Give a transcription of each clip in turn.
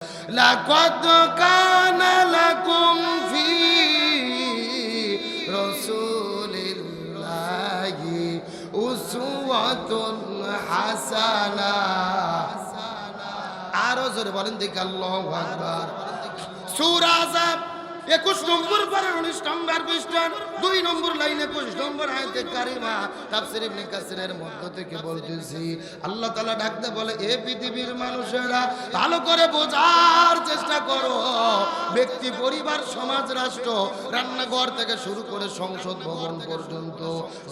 লাকাদ কানা লাকুম ফি রাসূলিল্লাহি উসওয়াতুন হাসানাহ। আরো জোরে বলেন দেখি আল্লাহু আকবার। সূরা আযাব 21 নম্বর পারা 19 নম্বর পৃষ্ঠার 2 নম্বর লাইনে 25 নম্বর আয়াতে কারিমা তাফসীর ইবনে কাসিরের মধ্য থেকে বলতেছি, আল্লাহ তাআলা ডাকতে বলে, এ পৃথিবীর মানুষেরা ভালো করে বোঝার চেষ্টা করো। ব্যক্তি, পরিবার, সমাজ, রাষ্ট্র, রান্নাঘর থেকে শুরু করে সংসদ ভবন পর্যন্ত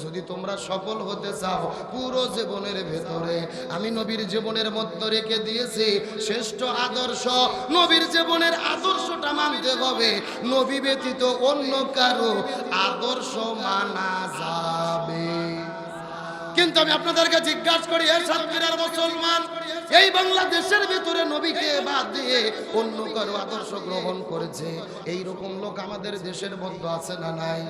যদি তোমরা সফল হতে চাও, পুরো জীবনের ভেতরে আমি নবীর জীবনের মধ্যে রেখে দিয়েছি শ্রেষ্ঠ আদর্শ। নবীর জীবনের আদর্শটা মানতে হবে। নবী ব্যতীত অন্য কারো আদর্শ মানা যাবে। কিন্তু আমি আপনাদেরকে জিজ্ঞাসা করি, এ সাতক্ষীরার মুসলমান, এই বাংলাদেশের ভিতরে নবীকে বাদ দিয়ে অন্য কারো আদর্শ গ্রহণ করেছে এইরকম লোক আমাদের দেশের মধ্যে আছে না নাই?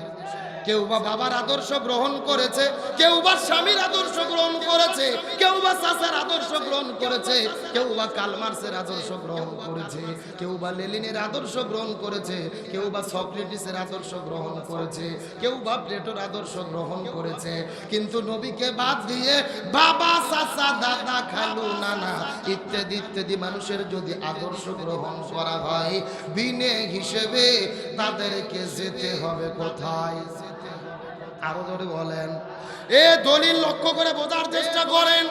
কেউ বা বাবার আদর্শ গ্রহণ করেছে, কেউ বা স্বামীর আদর্শ গ্রহণ করেছে, কেউ বা চাচার আদর্শ গ্রহণ করেছে, কেউ বা কালমার্সের আদর্শ গ্রহণ করেছে, কেউ বা লেনিনের আদর্শ গ্রহণ করেছে, কেউ বা সক্রেটিসের আদর্শ গ্রহণ করেছে, কেউ বা প্লেটোর আদর্শ গ্রহণ করেছে। কিন্তু নবীকে বাদ দিয়ে বাবা, চাচা, দাদা, খালু, নানা ইত্যাদি ইত্যাদি মানুষের যদি আদর্শ গ্রহণ করা হয়, বিনে হিসেবে তাদেরকে যেতে হবে কোথায়? আরো ধরে বলেন। এ দলিল লক্ষ্য করে বোঝার চেষ্টা করেন।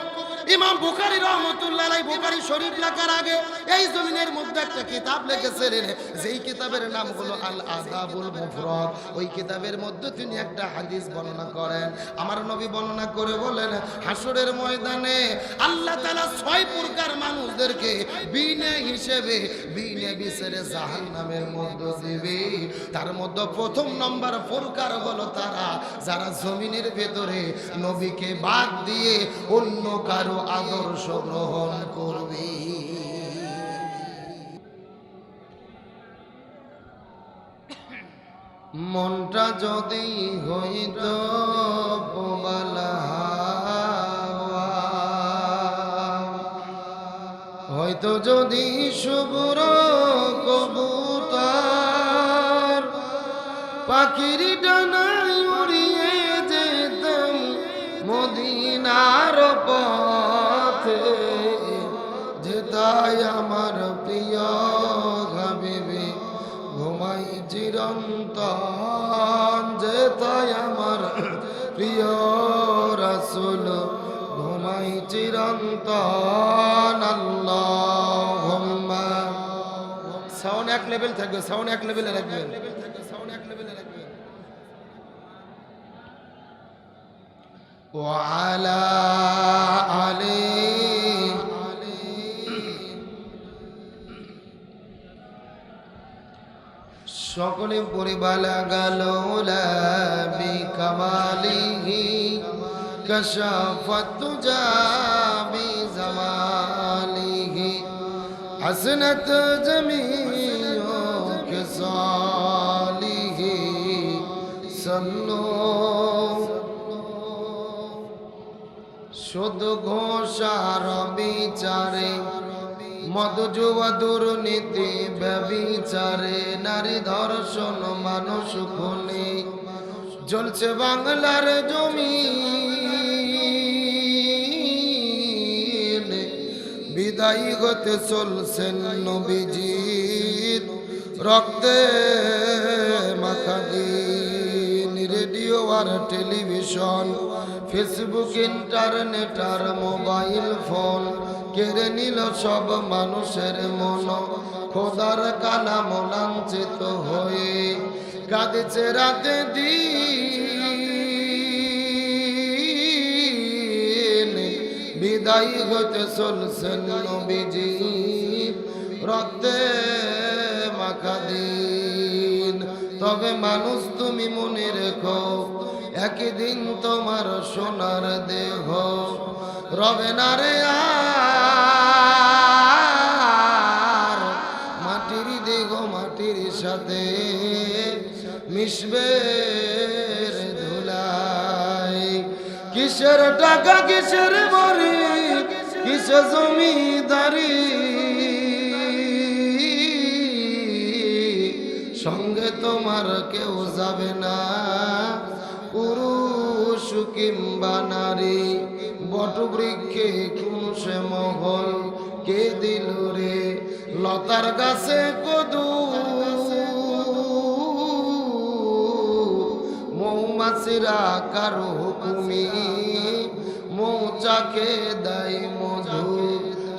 ইমাম বুখারী রাহমাতুল্লাহ আলাইহি বুখারী শরীফ লেখার আগে এই জমিনের মধ্যে একটা কিতাব লিখেছিলেন, যেই কিতাবের নাম হলো আল আদাবুল মুফরাদ। ওই কিতাবের মধ্যে তিনি একটা হাদিস বর্ণনা করেন। আমার নবী বর্ণনা করে বলেন, হাসরের ময়দানে আল্লাহ তাআলা 6 প্রকার মানুষদেরকে বিনা হিসেবে বিনা বিচারে জাহান্নামের মধ্যে দিবে। তার মধ্যে প্রথম নম্বর প্রকার হলো তারা যারা জমিনের ভেতরে নবীকে বাদ দিয়ে অন্য কারো আদর্শ গ্রহণ করবে। মনটা যদি হইতো বোবালা হাওয়া, হয়তো যদি শুভ্র কবুতর পাখির ডানায় উড়িয়ে যেতাম মদিনার পথে, যেতাই আমার প্রিয় হাবিবে ঘুমাই চিরন্তন, যেতাই আমার প্রিয় রাসূল ঘুমাই চিরন্তন। আল্লাহুম্মা সাউন্ড এক লেভেল থাকবে, সাউন্ড এক লেভেলে রাখবেন। وعلى آله সকলে পরিবালা গেল বিকামালিহি কশাফত জাবি জামালিহি হাসনাত জামিউ কিসালিহি সাল্লু শুধু ঘোষার বিচারে মধু জুয়া দুর্নীতি ব্যভিচারে নারী ধর্ষণ মানুষ খুনে জ্বলছে বাংলার জমিন। বিদায়ী হতে চলছেন নবীজির রক্তে মাখা দিন। রেডিও আর টেলিভিশন, ফেসবুক, ইন্টারনেট আর মোবাইল ফোন কেড়ে নিল সব মানুষের মন। খোদার কালাম লাঞ্ছিত হয়ে কাঁদছে রাতে দিন। বিদায়ী হতে চলছেন নবীজি রক্তে মাখা দিন। তবে মানুষ তুমি মনে রেখো, একদিন তোমার সোনার দেহ রবে না রে আর। মাটির দেহ মাটির সাথে মিশবে ধুলাই। কিসের টাকা কিসের বাড়ি কিসের জমিদারি, সঙ্গে তোমার কেউ যাবে না, পুরুষ কিংবা নারী। বটবৃক্ষে কোন সে মহল কে দিল রে, লতার গাছে কদু মৌমাছিরা কারো হুকুমি, মৌচাকে দেয় মধু,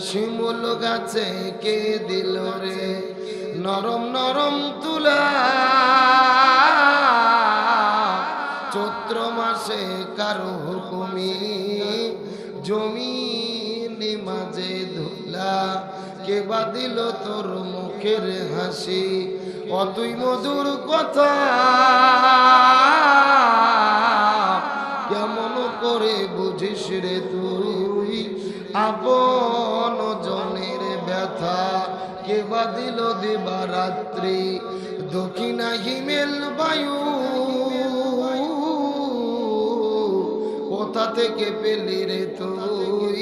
শিমুল গাছে কে দিল রে নরম নরম তুলা, চৈত্র মাসে কারো হুকুমি, জমিন মাঝে ধুলা, কে বা দিল তোর মুখের হাসি, অতুই মধুর কথা কেমন করে বুঝিস রে তুই, আপন জনের ব্যথা কে বা দিল দিবারাত্রি, দক্ষিণা হিমেল বায়ু কোথা থেকে পেলি রে তুই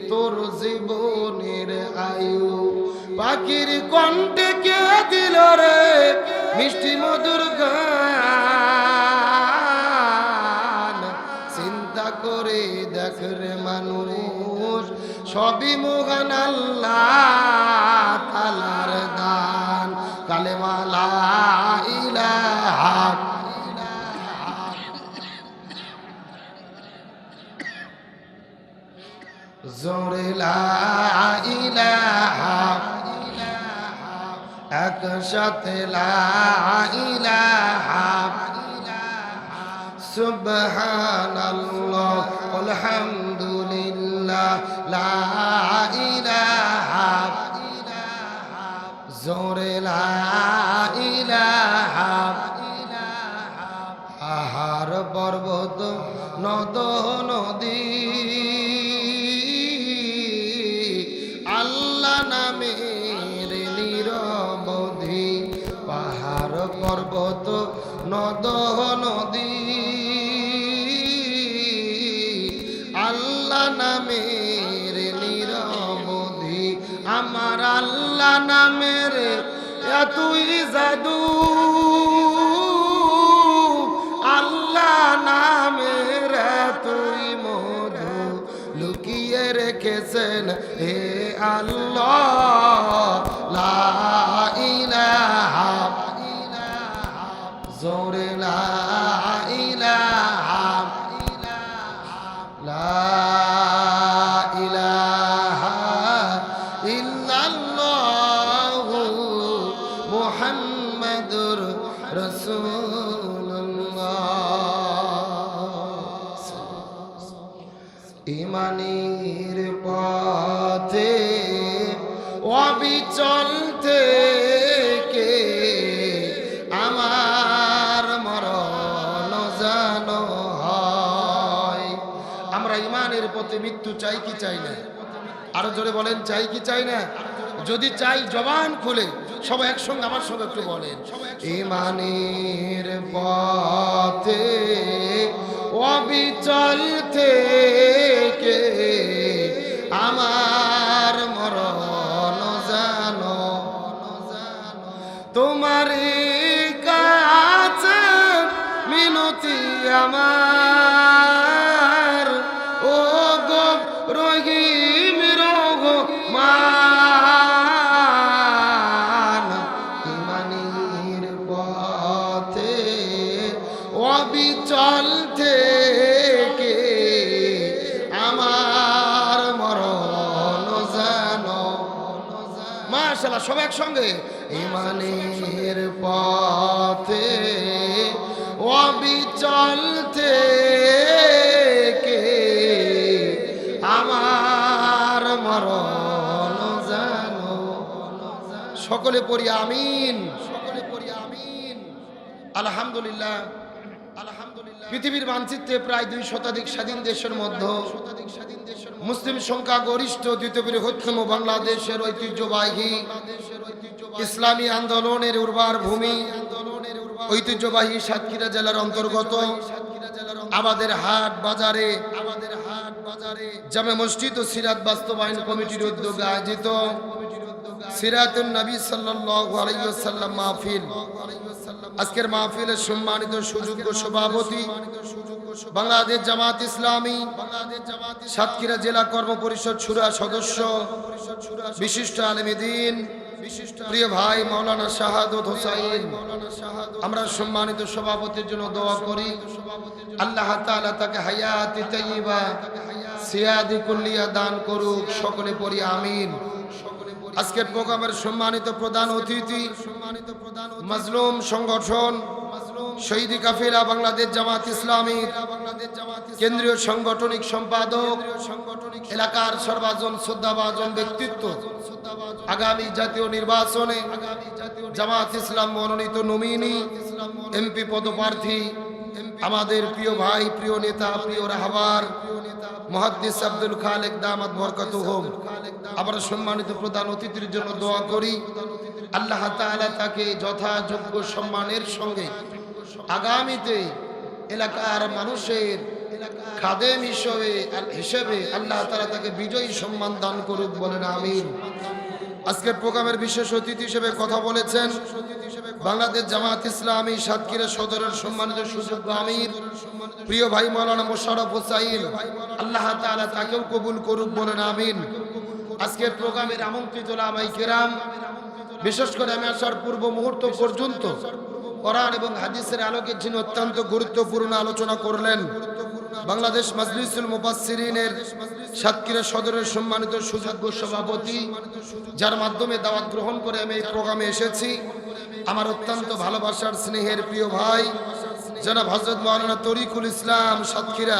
তোর জীবনের আয়ু, পাখির কণ্ঠে কে দিল রে মিষ্টি মধুর গান, চিন্তা করে দেখ রে মানুষ সবই মহান আল্লাহ তাআলার দান, কালেমা লা ইলাহা জোরে লা ইলাহা, একসাথে লা ইলাহা, সুবহানাল্লাহ আলহামদুলিল্লাহ লা ইলাহা, জোরে লা ইলাহা। পাহাড় পর্বত নদ নদী আল্লাহ নামের নিরবধি, পাহাড় পর্বত নদ নদী আল্লাহ নামের নিরবধি, আমার আল্লাহ নামের এতই জাদু, আল্লাহ নামের এতই মধু লুকিয়ে রেখেছেন হে আল্লাহ, লা ইলাহা জোরে লা ইলাহা, লা ইলাহা ইল্লাল্লাহু মুহাম্মাদুর রাসূলুল্লাহ। ইমানের পথে অবিচল থেকে আমার মরণ যেন হয়। আমরা ইমানের পথে মৃত্যু চাই কি চাই না? আরো জোরে বলেন, চাই কি চাই না? যদি চাই জবান খুলে সবাই একসঙ্গে আমার সঙ্গে একটু বলেন, ইমানের পথে অবিচল থেকে আমার মরণ জানো, তোমার কাছে মিনতি আমার, ও গো রহিম রহমান, ইমানের পথে অবিচল থেকে আমার মরণ জানো। মাশাআল্লাহ, সবাই একসঙ্গে, ইমানের পথে অবিচল থেকে আমার মরণ জানো। সকলে পড়ি আমিন, সকলে পড়ি আমিন। আলহামদুলিল্লাহ, পৃথিবীর মানচিত্রে প্রায় 2 শতাধিক স্বাধীন দেশের মধ্যে মুসলিম সংখ্যা গরিষ্ঠ দ্বিতীয় বৃহত্তম বাংলাদেশের ঐতিহ্যবাহী ইসলামী আন্দোলনের উর্বর ভূমি ঐতিহ্যবাহী সাতক্ষীরা জেলার অন্তর্গত আমাদের হাট বাজারে জামে মসজিদ ও সিরাত বাস্তবায়ন কমিটির উদ্যোগে আয়োজিত সিরাতুন নবী সাল্লাল্লাহু আলাইহি ওয়াসাল্লাম মাহফিল। আজকের মাহফিলের সম্মানিত সুযোগ্য সভাপতি বাংলাদেশ জামাত ইসলামী সাতক্ষীরা জেলা কর্ম পরিষদ শুরা সদস্য বিশিষ্ট আলেম দ্বীন প্রিয় ভাই মাওলানা শাহাদত হোসাইন, আমরা সম্মানিত সভাপতির জন্য দোয়া করি আল্লাহ তাআলা তাকে হায়াতি তাইয়্যিবা সিয়াদি কুল্লিয়া দান করুক, সকলে পড়ি আমিন। আজকের প্রোগ্রামের সম্মানিত প্রধান অতিথি মাজলুম সংগঠন শহীদি কাফিলা বাংলাদেশ জামাত ইসলামী কেন্দ্রীয় সাংগঠনিক সম্পাদক, এলাকার সর্বজন শ্রদ্ধাভাজন ব্যক্তিত্ব, আগামী জাতীয় নির্বাচনে জামাত ইসলাম মনোনীত নমিনি এমপি পদপ্রার্থী আমাদের প্রিয় ভাই, প্রিয় নেতা, প্রিয় রাহবার মুহাদ্দিস আব্দুল খালেক দামাত বরকাতুহুম। আমরা সম্মানিত প্রধান অতিথির জন্য দোয়া করি আল্লাহ তাআলা তাকে যথাযোগ্য সম্মানের সঙ্গে আগামীতে এলাকার মানুষের খাদেম হিসেবে আল্লাহ তাআলা তাকে বিজয়ী সম্মান দান করুক, বলেন আমিন। আজকের প্রোগ্রামের বিশেষ অতিথি হিসেবে কথা বলেছেন বাংলাদেশ জামাত ইসলামী সাতক্ষীরা সদরের সম্মানিত সুযোগ্য আমির প্রিয় ভাই মাওলানা মোশাররফ হোসাইন, আল্লাহ তাআলা তাকেও কবুল করুক, বলেন আমিন। আজকের প্রোগ্রামের আমন্ত্রিত উলামায়ে কেরাম, বিশেষ করে আমি আসার পূর্ব মুহূর্ত পর্যন্ত কোরআন এবং হাদিসের আলোকে যিনি অত্যন্ত গুরুত্বপূর্ণ আলোচনা করলেন, বাংলাদেশ মাজলিসুল মুফাসসিরিনের সাতক্ষীরা সদরের সম্মানিত সুযোগ্য সভাপতি, যার মাধ্যমে দাওয়াত গ্রহণ করে আমি এই প্রোগ্রামে এসেছি, আমার অত্যন্ত ভালোবাসার স্নেহের প্রিয় ভাই জনাব হযরত মাওলানা তরিকুল ইসলাম সাতক্ষীরা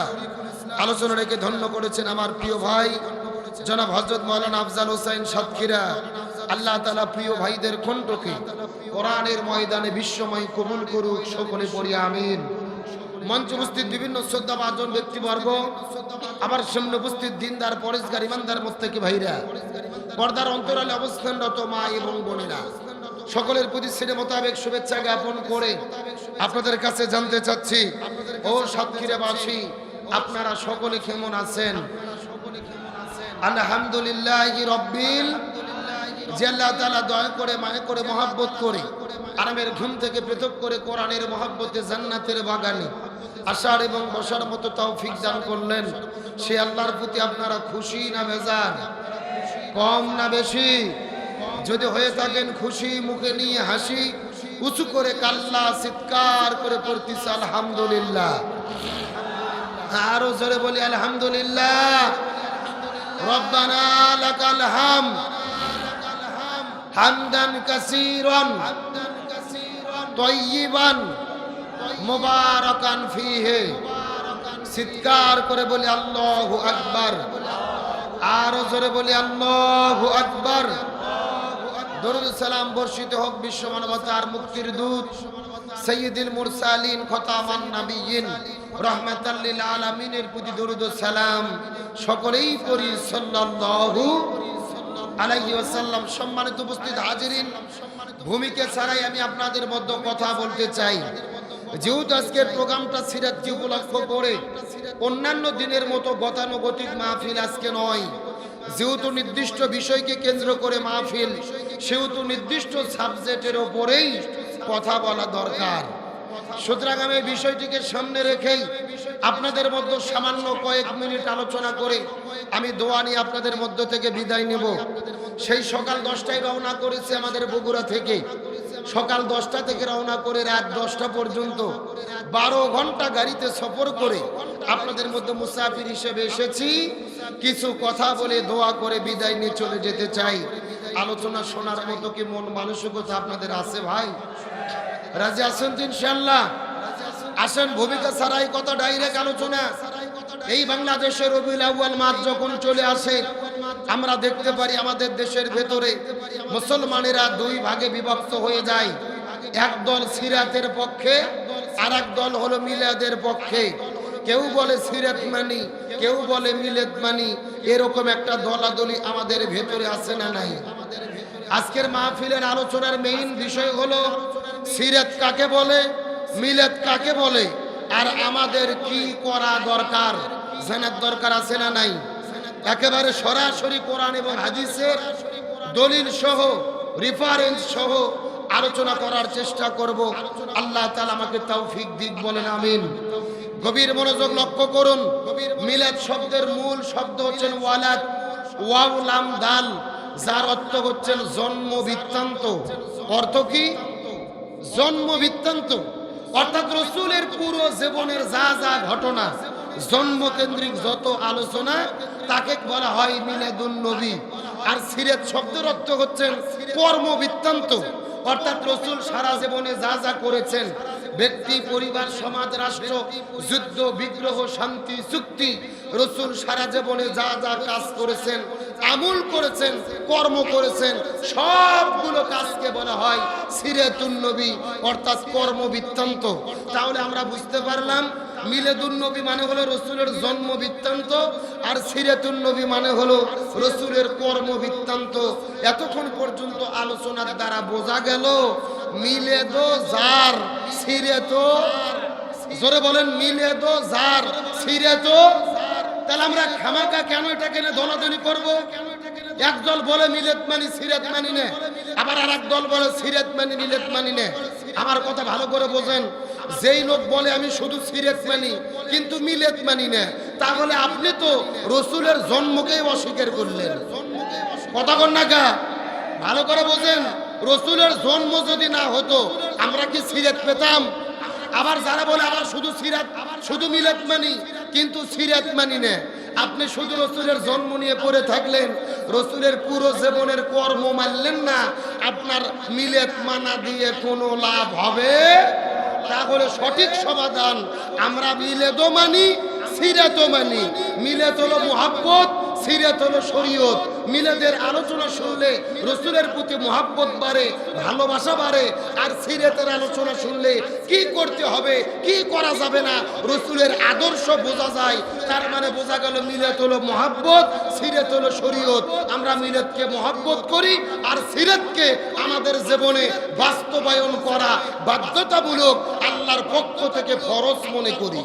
আলোচনা রেখে ধন্য করেছেন আমার প্রিয় ভাই জনাব হযরত মাওলানা আফজাল হোসেন সাতক্ষীরা। আল্লাহ তাআলা প্রিয় ভাইদের কণ্ঠকে কোরআনের ময়দানে বিশ্বময় কবুল করুক, সকলে পড়ি আমিন। মঞ্চ উপস্থিত বিভিন্ন শ্রদ্ধাভাজন ব্যক্তিবর্গ, আবার সামনে উপস্থিত দিনদার পরেশগার ইমানদার মুত্তাকি ভাইরা, পর্দার অন্তরালে অবস্থানরত মা এবং বোনেরা, সকলের প্রতি শ্রেণী মোতাবেক শুভেচ্ছা জ্ঞাপন করে আপনাদের কাছে জানতে চাচ্ছি, ও সাতক্ষীরাবাসী, আপনারা সকলে কেমন আছেন? আলহামদুলিল্লাহি রাব্বিল, যে আল্লাহ তাআলা দয়া করে, মায়া করে, মহব্বত করে আরামের ঘুম থেকে পৃথক করে কোরআনের মহব্বতে জান্নাতের বাগানে আসার এবং বসার মতো তৌফিক দান করলেন, সে আল্লাহর প্রতি আপনারা খুশি না বেজার? কম না বেশি? যদি হয়ে থাকেন খুশি, মুখে নিয়ে হাসি উঁচু করে কাল্লা চিৎকার করে পড়তেছে আলহামদুলিল্লাহ। আরো জোরে বলি আলহামদুলিল্লাহ। রব্বানা লাকাল হামদ হামদান কাসীরান তাইয়িবান মুবারাকান ফীহি। চিৎকার করে বলি আল্লাহু আকবার। আরো জোরে বলি আল্লাহু আকবার। দরুদ সালাম বর্ষিত হোক বিশ্ব মানবতার মুক্তির দূত সাইয়্যিদুল মুরসালিন খতামান নবিয়্যিন রাহমাতাল লিল আলামিনের প্রতি দরুদ ও সালাম সকলেই পড়ি সাল্লাল্লাহু আলাইহি ওয়াসাল্লাম। সম্মানিত উপস্থিত হাজিরিন, ভূমিকা ছাড়াই আমি আপনাদের মধ্যে কথা বলতে চাই। যেহেতু আজকের প্রোগ্রামটা সিরাতকে উপলক্ষ করে, অন্যান্য দিনের মতো গতানুগতিক মাহফিল আজকে নয়। যেহেতু নির্দিষ্ট বিষয়কে কেন্দ্র করে মাহফিল, সেহেতু নির্দিষ্ট সাবজেক্টের ওপরেই কথা বলা দরকার। সুতরাং আমি এই বিষয়টিকে সামনে রেখেই আপনাদের মধ্যে সামান্য কয়েক মিনিট আলোচনা করে আমি দোয়া নিয়ে আপনাদের মধ্য থেকে বিদায় নেব। সেই সকাল 10টায় রওনা করেছি আমাদের বগুড়া থেকে। সকাল 10টা থেকে রওনা করে রাত 10টা পর্যন্ত 12 ঘন্টা গাড়িতে সফর করে আপনাদের মধ্যে মুসাফির হিসেবে এসেছি। কিছু কথা বলে দোয়া করে বিদায় নিয়ে চলে যেতে চাই। আলোচনা শোনার মতো কি মন মানসিকতা আপনাদের আছে ভাই? রাজি আছেন তো ইনশাআল্লাহ? আসেন, ভূমিকা ছাড়াই কথা ডাইরেক্ট আলোচনা। এই বাংলাদেশের রবিউল আউয়াল মাস যখন চলে আসে, আমরা দেখতে পারি আমাদের দেশের ভেতরে মুসলমানেরা দুই ভাগে বিভক্ত হয়ে যায়। এক দল সিরাতের পক্ষে, আর এক দল হলো মিলাদের পক্ষে। কেউ বলে সিরাত মানি, কেউ বলে মিলাদ মানি। এরকম একটা দলাদলি আমাদের ভেতরে আছে না নাই? আজকের মাহফিলের আলোচনার মেইন বিষয় হলো সিরাত কাকে বলে, মিলাদ কাকে বলে, আর আমাদের কি করা দরকার, জানার দরকার আছে না নাই? একেবারে সরাসরি কোরআন এবং হাদিসের দলিল সহ রেফারেন্স সহ আলোচনা করার চেষ্টা করব। আল্লাহ তাআলা আমাকে তৌফিক দিক, বলেন আমিন। গভীর মনোযোগ লক্ষ্য করুন। মিলাদ শব্দের মূল শব্দ হচ্ছেন ওয়ালাদ, ওয়াও লাম দাল, যার অর্থ হচ্ছেন জন্ম বৃত্তান্ত। অর্থ কি? জন্ম বৃত্তান্ত, অর্থাৎ রাসূলের পুরো জীবনের যা যা ঘটনা, জন্মকেন্দ্রিক যত আলোচনা, তাকে বলা হয় মিলাদুন নবী। আর সিরাত শব্দের অর্থ হচ্ছেন কর্মবৃত্তান্ত, অর্থাৎ রাসূল সারা জীবনে যা যা করেছেন, ব্যক্তি, পরিবার, সমাজ, রাষ্ট্র, যুদ্ধ, বিগ্রহ, শান্তি, চুক্তি, রাসূল সারা জীবনে যা যা কাজ করেছেন, আমল করেছেন, কর্ম করেছেন, সবগুলো কাজকে বলা হয় সিরাতুন নবী, অর্থাৎ কর্মবৃত্তান্ত। তাহলে আমরা বুঝতে পারলাম মিলাদুন নবী মানে হলো রাসূলের জন্ম বৃত্তান্ত, আর সিরাতুন নবী মানে হলো রাসূলের কর্ম বৃত্তান্ত। এতক্ষণ পর্যন্ত আলোচনার দ্বারা বোঝা গেল মিলাদো যার, সিরাতো, জোরে বলেন, মিলাদো যার, সিরাতো। তাহলে আমরা খামাকা কেন এটাকে নিয়ে দলাদলি করব? একদল বলে মিলাদ মানি সিরাত মানি না, আবার আর এক দল বলে সিরাত মানি মিলাদ মানি না। আমার কথা ভালো করে বোঝেন। যেই লোক বলে আমি শুধু সিরাত মানি কিন্তু মিলাদ মানি না, তাহলে আপনি তো রাসূলের জন্মকেই অস্বীকার করলেন। কথা কন না কা? ভালো করে বোঝেন। রাসূলের জন্ম যদি না হতো আমরা কি সিরাত পেতাম? আবার যারা বলে আবার শুধু সিরাত, শুধু মিলাদ মানি কিন্তু সিরাত মানি না, আপনি শুধু রাসূলের জন্ম নিয়ে পড়ে থাকলেন, রাসূলের পুরো জীবনের কর্ম মানলেন না, আপনার মিলাদ মানা দিয়ে কোনো লাভ হবে? তাহলে সঠিক সমাধান, আমরা মিলাদও মানি, সিরাতও মানি। মিলাদ হলো মুহাব্বত, সিরাত হলো শরীয়ত। মিলাদের আলোচনা শুনলে রাসূলের প্রতি মুহাব্বত বাড়ে, ভালোবাসা বাড়ে। আর সিরাতের আলোচনা শুনলে কি করতে হবে, কি করা যাবে না, রাসূলের আদর্শ বোঝা যায়। তার মানে বোঝা গেল মিলাদ হলো মুহাব্বত, সিরাত হলো শরীয়ত। আমরা মিলাদকে মুহাব্বত করি আর সিরাতকে আমাদের জীবনে বাস্তবায়ন করা বাধ্যতামূলক, আল্লাহর পক্ষ থেকে ফরজ মনে করি।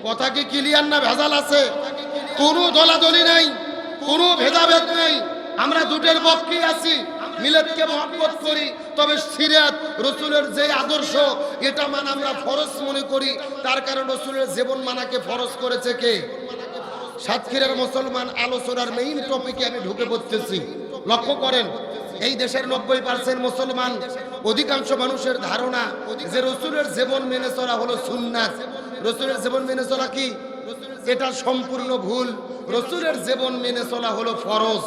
কথা কি ক্লিয়ার না ভেজাল আছে? কোনো দলাদলি নাই, কোনো ভেদাভেদ নেই, আমরা দুটোর পক্ষেই আছি। মিলাদকে মহব্বত করি, তবে সিরাত রাসূলের যে আদর্শ এটা মানে আমরা ফরজ মনে করি। তার কারণ রাসূলের জীবন মানাকে ফরজ করেছে কে? সাতক্ষীরার মুসলমান আলোচনার মেইন টপিকে আমি ঢুকে পড়তেছি। লক্ষ্য করেন, এই দেশের 90% মুসলমান, অধিকাংশ মানুষের ধারণা যে রাসূলের জীবন মেনে চলা হলো সুন্নাত। রাসূলের জীবন মেনে চলা কি? এটা সম্পূর্ণ ভুল। রাসূলের জীবন মেনে চলা হলো ফরজ।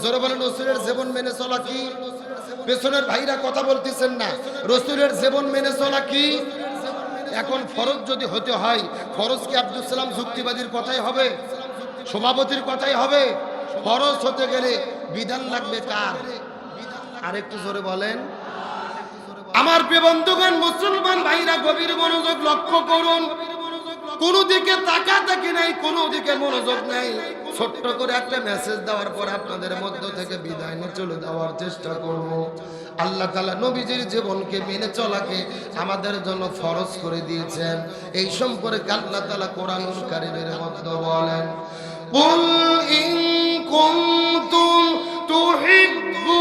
জোরে বলেন, রাসূলের জীবন মেনে চলা কি? পেছনের ভাইরা কথা বলতেছেন না। রাসূলের জীবন মেনে চলা কি? এখন ফরজ যদি হতে হয়, ফরজ কি আব্দুল সালাম যুক্তিবাদীর কথাই হবে? সভাপতির কথাই হবে? ফরজ হতে গেলে বিধান লাগবে কার? আরেকটু জোরে বলেন। আমার প্রিয় বন্ধুগণ, মুসলমান ভাইরা গভীর মনোযোগ লক্ষ্য করুন। কোন দিকে তাকাতাকি নাই, কোন দিকে মনোযোগ নাই। ছোট্ট করে একটা মেসেজ দেওয়ার পর আপনাদের মধ্য থেকে বিদায় নিয়ে চলে যাওয়ার চেষ্টা করব। আল্লাহ তাআলা নবীজির জীবনকে মেনে চলাকে আমাদের জন্য ফরজ করে দিয়েছেন। এই সম্পর্কে আল্লাহ তাআলা কোরআনুল কারীমের মধ্যে বলেন, কুল ইন কুনতুম তুহিব্বুনাল্লাহা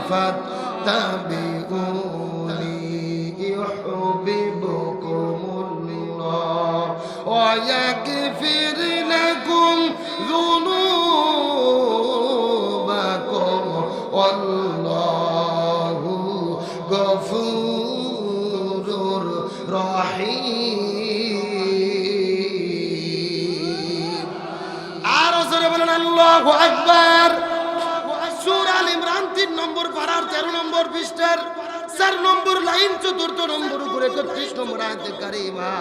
ফাত্তাবিউনি ইউহিব্বুকুমুল্লাহ ওয়া ইয়াগফির লাকুম যুনুবাকুম ওয়াল্লাহু গফুরুর রহিম। আর জোরে বলেন আল্লাহু আকবার। সূরা আল ইমরান 3 নম্বর পারার 13 নম্বর পৃষ্ঠার 4 নম্বর লাইন 4 নম্বর উপরে 31 নম্বর আয়াতে কারিমা।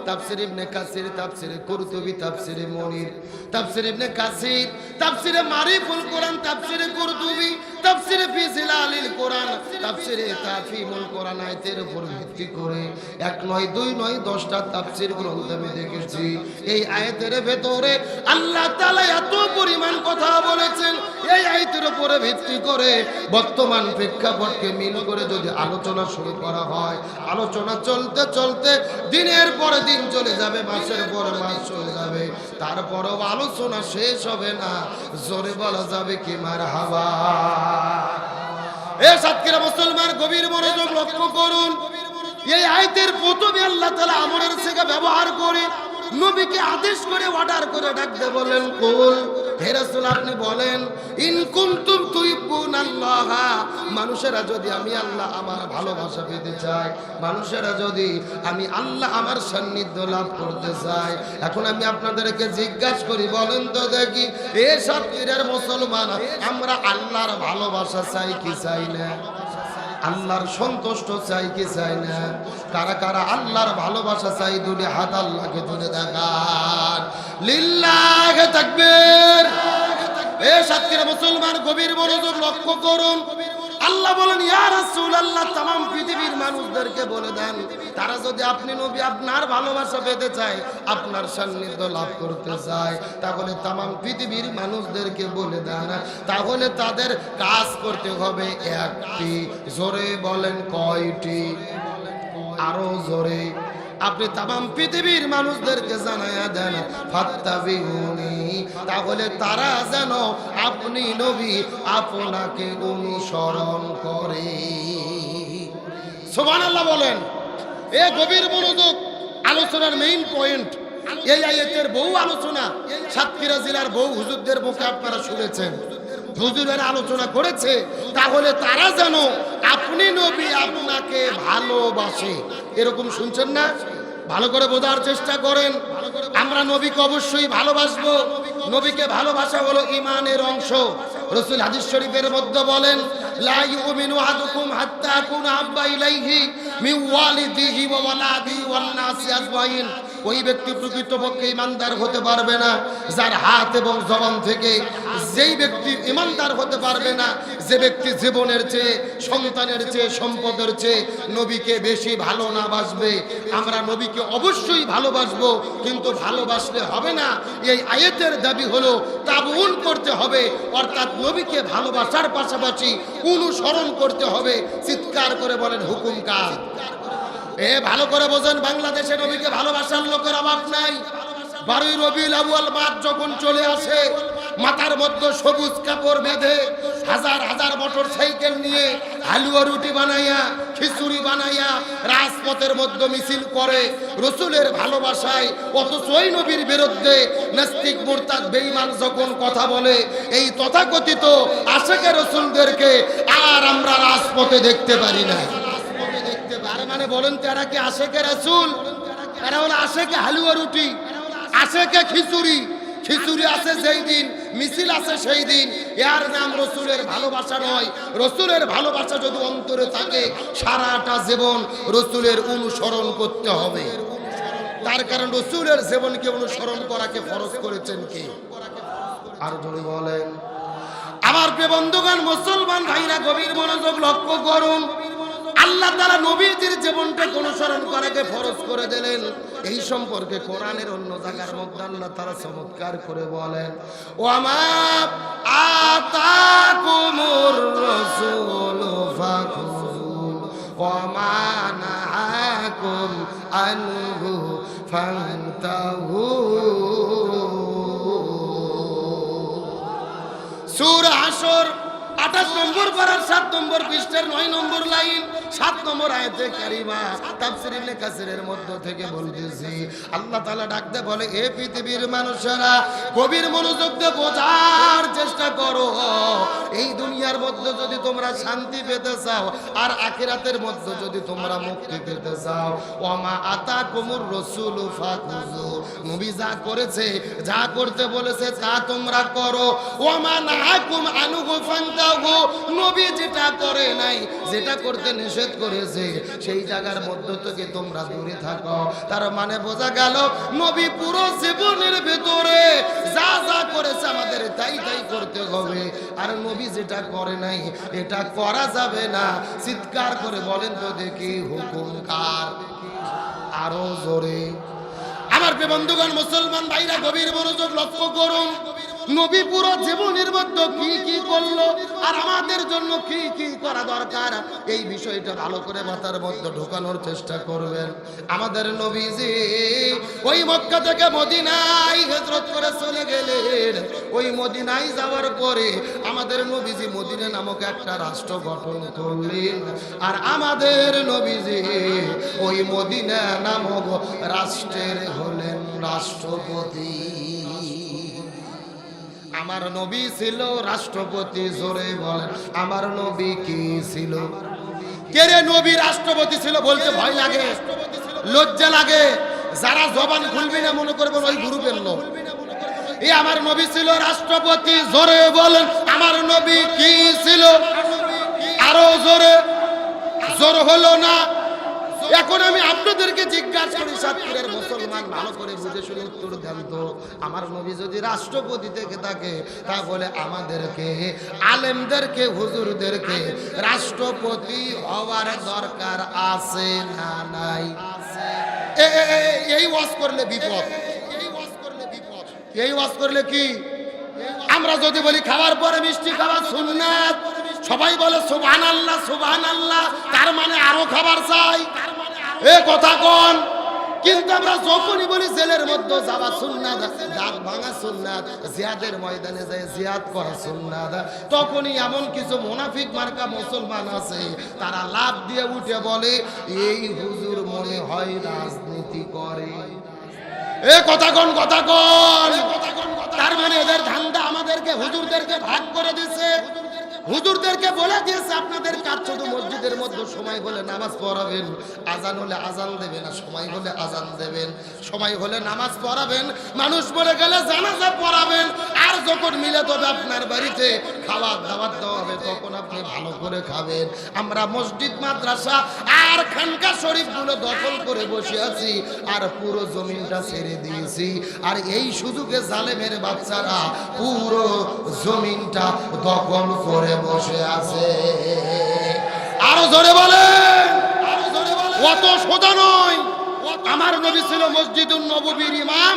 তাফসীর ইবনে কাসির, তাফসীর কুরতুবী, তাফসীর মুনির, তাফসীর ইবনে কাসির, তাফসীর মারিফুল কোরআন, তাফসীর কুরতুবী, তাফসীর ফি জিলালিল কোরআন তাফসিরে তাফহিমুল কোরআন আয়াতের উপর ভিত্তি করে 1 নয় 2 নয় 10টা তাফসির গ্রন্থ আমি দেখেছি। এই আয়াতের ভেতরে আল্লাহ তাআলা এত পরিমাণ কথা বলেছেন, এই আয়াতের উপরে ভিত্তি করে বর্তমান প্রেক্ষাপটকে মিল করে যদি আলোচনা শুরু করা হয়, আলোচনা চলতে চলতে দিনের পর দিন চলে যাবে, মাসের পর মাস চলে যাবে, তারপরেও আলোচনা শেষ হবে না। জোরে বলা যাবে কি মারহাবা। এ সাতক্ষীরা মুসলমান গভীর মনোযোগ লক্ষ্য করুন। এই আয়াতের প্রথমে আল্লাহ তাআলা আমরের সিগা ব্যবহার করে নবীকে আদেশ করে অর্ডার করে ডাকতে বলেন, কুল হে রাসূল আপনি বলেন, ইন কুনতুম তুহিব্বুনাল্লাহ, মানুষেরা যদি আমি আল্লাহ আমার ভালোবাসা পেতে চাই, মানুষেরা যদি আমি আল্লাহ আমার সান্নিধ্য লাভ করতে চাই, এখন আমি আপনাদেরকে জিজ্ঞাসা করি, বলেন তো দেখি এ সাতক্ষীরার মুসলমান, আমরা আল্লাহর ভালোবাসা চাই কি চাই না? আল্লাহর সন্তুষ্ট চাই কি চাই না? কারা কারা আল্লাহর ভালোবাসা চাই? দুটি হাত আল্লাহকে তুলে দেখান, লিল্লাহি তাকবীর। এ সাতক্ষীরা মুসলমান গভীর মনোযোগ লক্ষ্য করুন। আল্লাহ বলেন, ইয়া রাসূলুল্লাহ तमाम পৃথিবীর মানুষদেরকে বলে দেন, তারা যদি আপনি নবী আপনার ভালোবাসা পেতে চায়, আপনার সান্নিধ্য লাভ করতে চায়, তাহলে तमाम পৃথিবীর মানুষদেরকে বলে দেন, তাহলে তাদের কাজ করতে হবে একটি। জোরে বলেন কয়টি? আরো জোরে। আপনি तमाम পৃথিবীর মানুষদেরকে জানায়া দেন, ফাত্তাবিউনি, তাহলে তারা যেন আপনি নবী আপনাকে অনুসরণ করে। সুবহানাল্লাহ বলেন। এ গভীর মনোযোগ, আলোচনার মেইন পয়েন্ট। এই আয়াতের বহু আলোচনা সাতক্ষীরা জেলার বহু হুজুরদের মুখে আপনারা শুনেছেন, হুজুরের আলোচনা করেছে, তাহলে তারা যেন আপনি নবী আপনাকে ভালোবাসে, এরকম শুনছেন না? ভালো করে বোঝার চেষ্টা করেন। আমরা নবীকে অবশ্যই ভালোবাসবো। নবীকে ভালোবাসা হলো ঈমানের অংশ। রাসূল হাদিস শরীফের মধ্যে বলেন, লা ইউমিনু আহাদুকুম হাত্তা আকুনা আব্বা ইলাইহি মিন ওয়ালিদিহি ওয়া ওয়ালাদিহি ওয়ান নাসি আজমাইন। ওই ব্যক্তি প্রকৃতপক্ষে ঈমানদার হতে পারবে না যার হাত এবং জবান থেকে, যেই ব্যক্তি ঈমানদার হতে পারবে না যে ব্যক্তি জীবনের চেয়ে, সন্তানের চেয়ে, সম্পদের চেয়ে নবীকে বেশি ভালো না বাসবে। আমরা নবীকে অবশ্যই ভালোবাসবো, কিন্তু ভালোবাসলে হবে না। এই আয়াতের দাবি হলো তাবউন করতে হবে, অর্থাৎ নবীকে ভালোবাসার পাশাপাশি অনুসরণ করতে হবে। চিৎকার করে বলেন হুকুম কার? এ ভালো করে বোঝেন, বাংলাদেশে নবীকে ভালোবাসার লোকের অভাব নাই। 12ই রবিউল আউয়াল মাস যখন চলে আসে, মাথার মধ্যে সবুজ কাপড় বেঁধে হাজার হাজার মোটর সাইকেল নিয়ে হালুয়া রুটি বানাইয়া, খিচুড়ি বানাইয়া রাজপথের মধ্যে মিছিল করে রসুলের ভালোবাসায়। অথচ ওই নবীর বিরুদ্ধে নাস্তিক মুরতাদ বেঈমান যখন কথা বলে, এই তথাকথিত আশিকে রসুলদেরকে আর আমরা রাজপথে দেখতে পারি না। তার মানে বলেন তো, এরা কি আশিকে রাসূল? এরা হলো আশিকে হালুয়া রুটি, আশিকে খিচুড়ি। খিচুড়ি আছে যেই দিন, মিছিল আছে সেই দিন, এর নাম রসুলের ভালোবাসা নয়। রসুলের ভালোবাসা যদি অন্তরে থাকে, সারাটা জীবন রসুলের অনুসরণ করতে হবে। তার কারণ রসুলের জীবনকে অনুসরণ করাকে ফরজ করেছেন কে? আর যদি বলেন, আমার প্রিয় বন্ধুগণ, মুসলমান ভাইরা গভীর মনোযোগ লক্ষ্য করুন। আল্লাহ তাআলা নবীজির জীবনটাকে অনুসরণ করাকে ফরজ করে দিলেন। এই সম্পর্কে কোরআনের অন্য জায়গার মধ্যে আল্লাহ তাআলা চমৎকার করে বলেন, ওয়ামা আতাকুমুর রাসূলু ফাখুযু ওয়ামা নাহাকুম আনহু ফান্তাহু। সূরা হাশর 28 নম্বর পারার 7 নম্বর পৃষ্ঠার 9 নম্বর লাইন, 7 নম্বর আয়াতে কারিমা। তাফসীর ইবনে কাসিরের মধ্য থেকে বলতেছি, আল্লাহ তাআলা ডাকতে বলে, এ পৃথিবীর মানুষেরা গভীর মনোযোগ দিয়ে বোঝার চেষ্টা করো। এই দুনিয়ার মধ্যে যদি তোমরা শান্তি পেতে চাও, আর আখিরাতের মধ্যে যদি তোমরা মুক্তি পেতে চাও, ওয়ামা আতাকুমুর রাসূলু ফাখুযু, নবী যা করেছে, যা করতে বলেছে তা তোমরা করো। ওয়ামা নাহাকুম আনহু ফান্তাহু, নবী যেটা যেটা করে নাই, যেটা করতে নিষেধ করেছে, সেই জায়গার মধ্য থেকে তোমরা দূরে থাকো। তার মানে বোঝা গেল নবী পুরো জীবনের ভেতরে যা যা করেছে আমাদের তাই তাই করতে হবে, আর নবী যেটা করে নাই এটা করা যাবে না। চিৎকার করে বলেন তো দেখি, হুকুম কার? আরো জোরে। আমার প্রিয় বন্ধুগণ, মুসলমান ভাইরা গভীর মনোযোগ লক্ষ্য করুন। নবী পুরো জীবনের মধ্যে কি কি করলো আর আমাদের জন্য কি কি করা দরকার, এই বিষয়টা ভালো করে মাথার মধ্যে ঢোকানোর চেষ্টা করবেন। আমাদের নবীজি ওই মক্কা থেকে মদিনায় হিজরত করে চলে গেলেন। ওই মদিনায় যাওয়ার পরে আমাদের নবীজি মদিনা নামক একটা রাষ্ট্র গঠন করলেন, আর আমাদের নবীজি ওই মদিনা নামক রাষ্ট্রের হলেন রাষ্ট্রপতি। আমার নবী ছিল রাষ্ট্রপতি। জোরে বলেন, আমার নবী কি ছিল? কে রে নবী রাষ্ট্রপতি ছিল বলতে ভয় লাগে, লজ্জা লাগে। যারা জবান খুলবি না মনে করবেন ওই গ্রুপের লোক। এই আমার নবী ছিল রাষ্ট্রপতি। জোরে বলেন, আমার নবী কি ছিল? আরো জোরে। জোর হলো না। এখন আমি আপনাদেরকে জিজ্ঞাসা করি, সাতপুরের মুসলমান, ভালো করে বুঝে শুনে উত্তর দেন তো। আমার নবী যদি রাষ্ট্রপতি থেকে থাকে, তাহলে আমাদেরকে, আলেমদেরকে, হুজুরদেরকে রাষ্ট্রপতি হওয়ার দরকার আছে না নাই? এই ওয়াজ করলে বিপদ। এই ওয়াজ করলে কি? আমরা যদি বলি খাওয়ার পরে মিষ্টি খাওয়া সুন্নাত, সবাই বলে সুবহানাল্লাহ সুবহানাল্লাহ, তার মানে আরো খাবার চাই। এ কথা কোন? কিন্তু আমরা যখনই বলি জেলের মধ্যে যাওয়া সুন্নাত, দাঁত ভাঙা সুন্নাত, জিহাদের ময়দানে যায় জিহাদ করা সুন্নাত, তখনই এমন কিছু মুনাফিক মার্কা মুসলমান আছে, তারা লাভ দিয়ে উঠে বলে এই হুজুর মনে হয় রাজনীতি করে। এ কথা কোন? কথা কোন? তার মানে এদের ধান্দা আমাদেরকে, হুজুরদেরকে ভাগ করে দিয়েছে। হুজুরদেরকে বলে দিয়েছে আপনাদের কাজ শুধু মসজিদের মধ্যে সময় হলে নামাজ পড়াবেন, আজান হলে আজান দেবেন, আর সময় হলে আজান দেবেন, সময় হলে নামাজ পড়াবেন, মানুষ মরে গেলে জানাজা পড়াবেন, আর যখন মিলাদ হবে আপনার বাড়িতে খাওয়া দাওয়াত দেওয়া হবে তখন আপনি ভালো করে খাবেন। আমরা মসজিদ, মাদ্রাসা আর খানকা শরীফগুলো দখল করে বসে আছি, আর পুরো জমিনটা ছেড়ে দিয়েছি, আর এই সুযোগে জালেমের বাচ্চারা পুরো জমিনটা দখল করে বসে আছে। আরো জোরে বলেন। অত সোজা নয়। আমার নবী ছিল মসজিদুন নববীর ইমাম,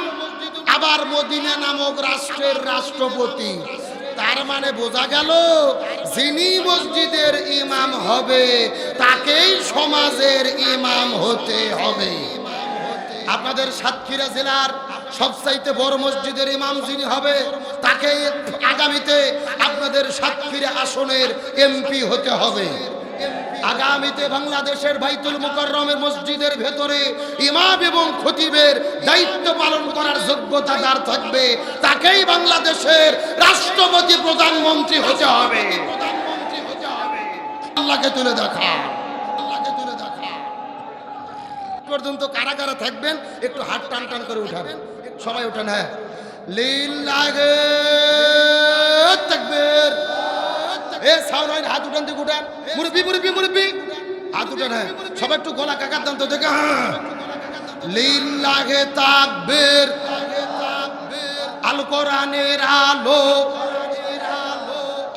আবার মদিনা নামক রাষ্ট্রের রাষ্ট্রপতি। তার মানে বোঝা গেল যিনি মসজিদের ইমাম হবে তাকেই সমাজের ইমাম হতে হবে। আপনাদের সাতক্ষীরা জেলার সবচাইতে বড় মসজিদের ইমাম যিনি হবে তাকে আগামীতে আপনাদের সাতক্ষীরা আসনের এমপি হতে হবে। আগামীতে বাংলাদেশের বাইতুল মুকাররমের মসজিদের ভেতরে ইমাম এবং খতিবের দায়িত্ব পালন করার যোগ্যতা যার থাকবে তাকেই বাংলাদেশের রাষ্ট্রপতি, প্রধানমন্ত্রী হতে হবে। আল্লাহকে তুলে দেখা। পর্যন্ত কারা কারা থাকবেন একটু হাত টান টান করে উঠাবেন। সবাই উঠান। হ্যাঁ, লিল্লাহি তাকবীর। এ সাউন্ড হাত উঠান, দিকে উঠান। মুরব্বি মুরব্বি মুরব্বি হাত উঠান। হ্যাঁ, সবাই একটু গলা কাকার দান তো দেখে। লিল্লাহি তাকবীর। আল কোরআনের আলো,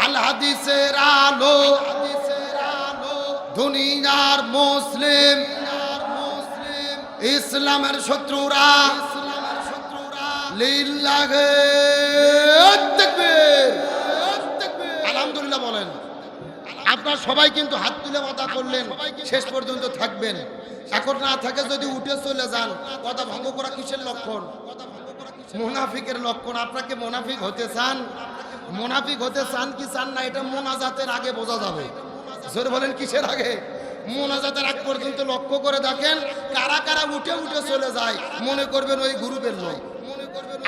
আল হাদিসের আলো, দুনিয়ার মুসলিম, ইসলামের শত্রুরা লিল্লাহি তাকবীর। আলহামদুলিল্লাহ বলেন। আপনারা সবাই কিন্তু হাত তুলে মাথা করলেন, শেষ পর্যন্ত থাকবেন। এখন না থাকে যদি উঠে চলে যান, কথা ভঙ্গ করা কিসের লক্ষণ? মুনাফিকের লক্ষণ। আপনাকে মুনাফিক হতে চান? মুনাফিক হতে চান কি চান না এটা মোনাজাতের আগে বোঝা যাবে। জোরে বলেন, কিসের আগে? মোনাজাতের আগ পর্যন্ত লক্ষ্য করে দেখেন কারা কারা উঠে উঠে চলে যায়, মনে করবেন ওই গ্রুপের লোক।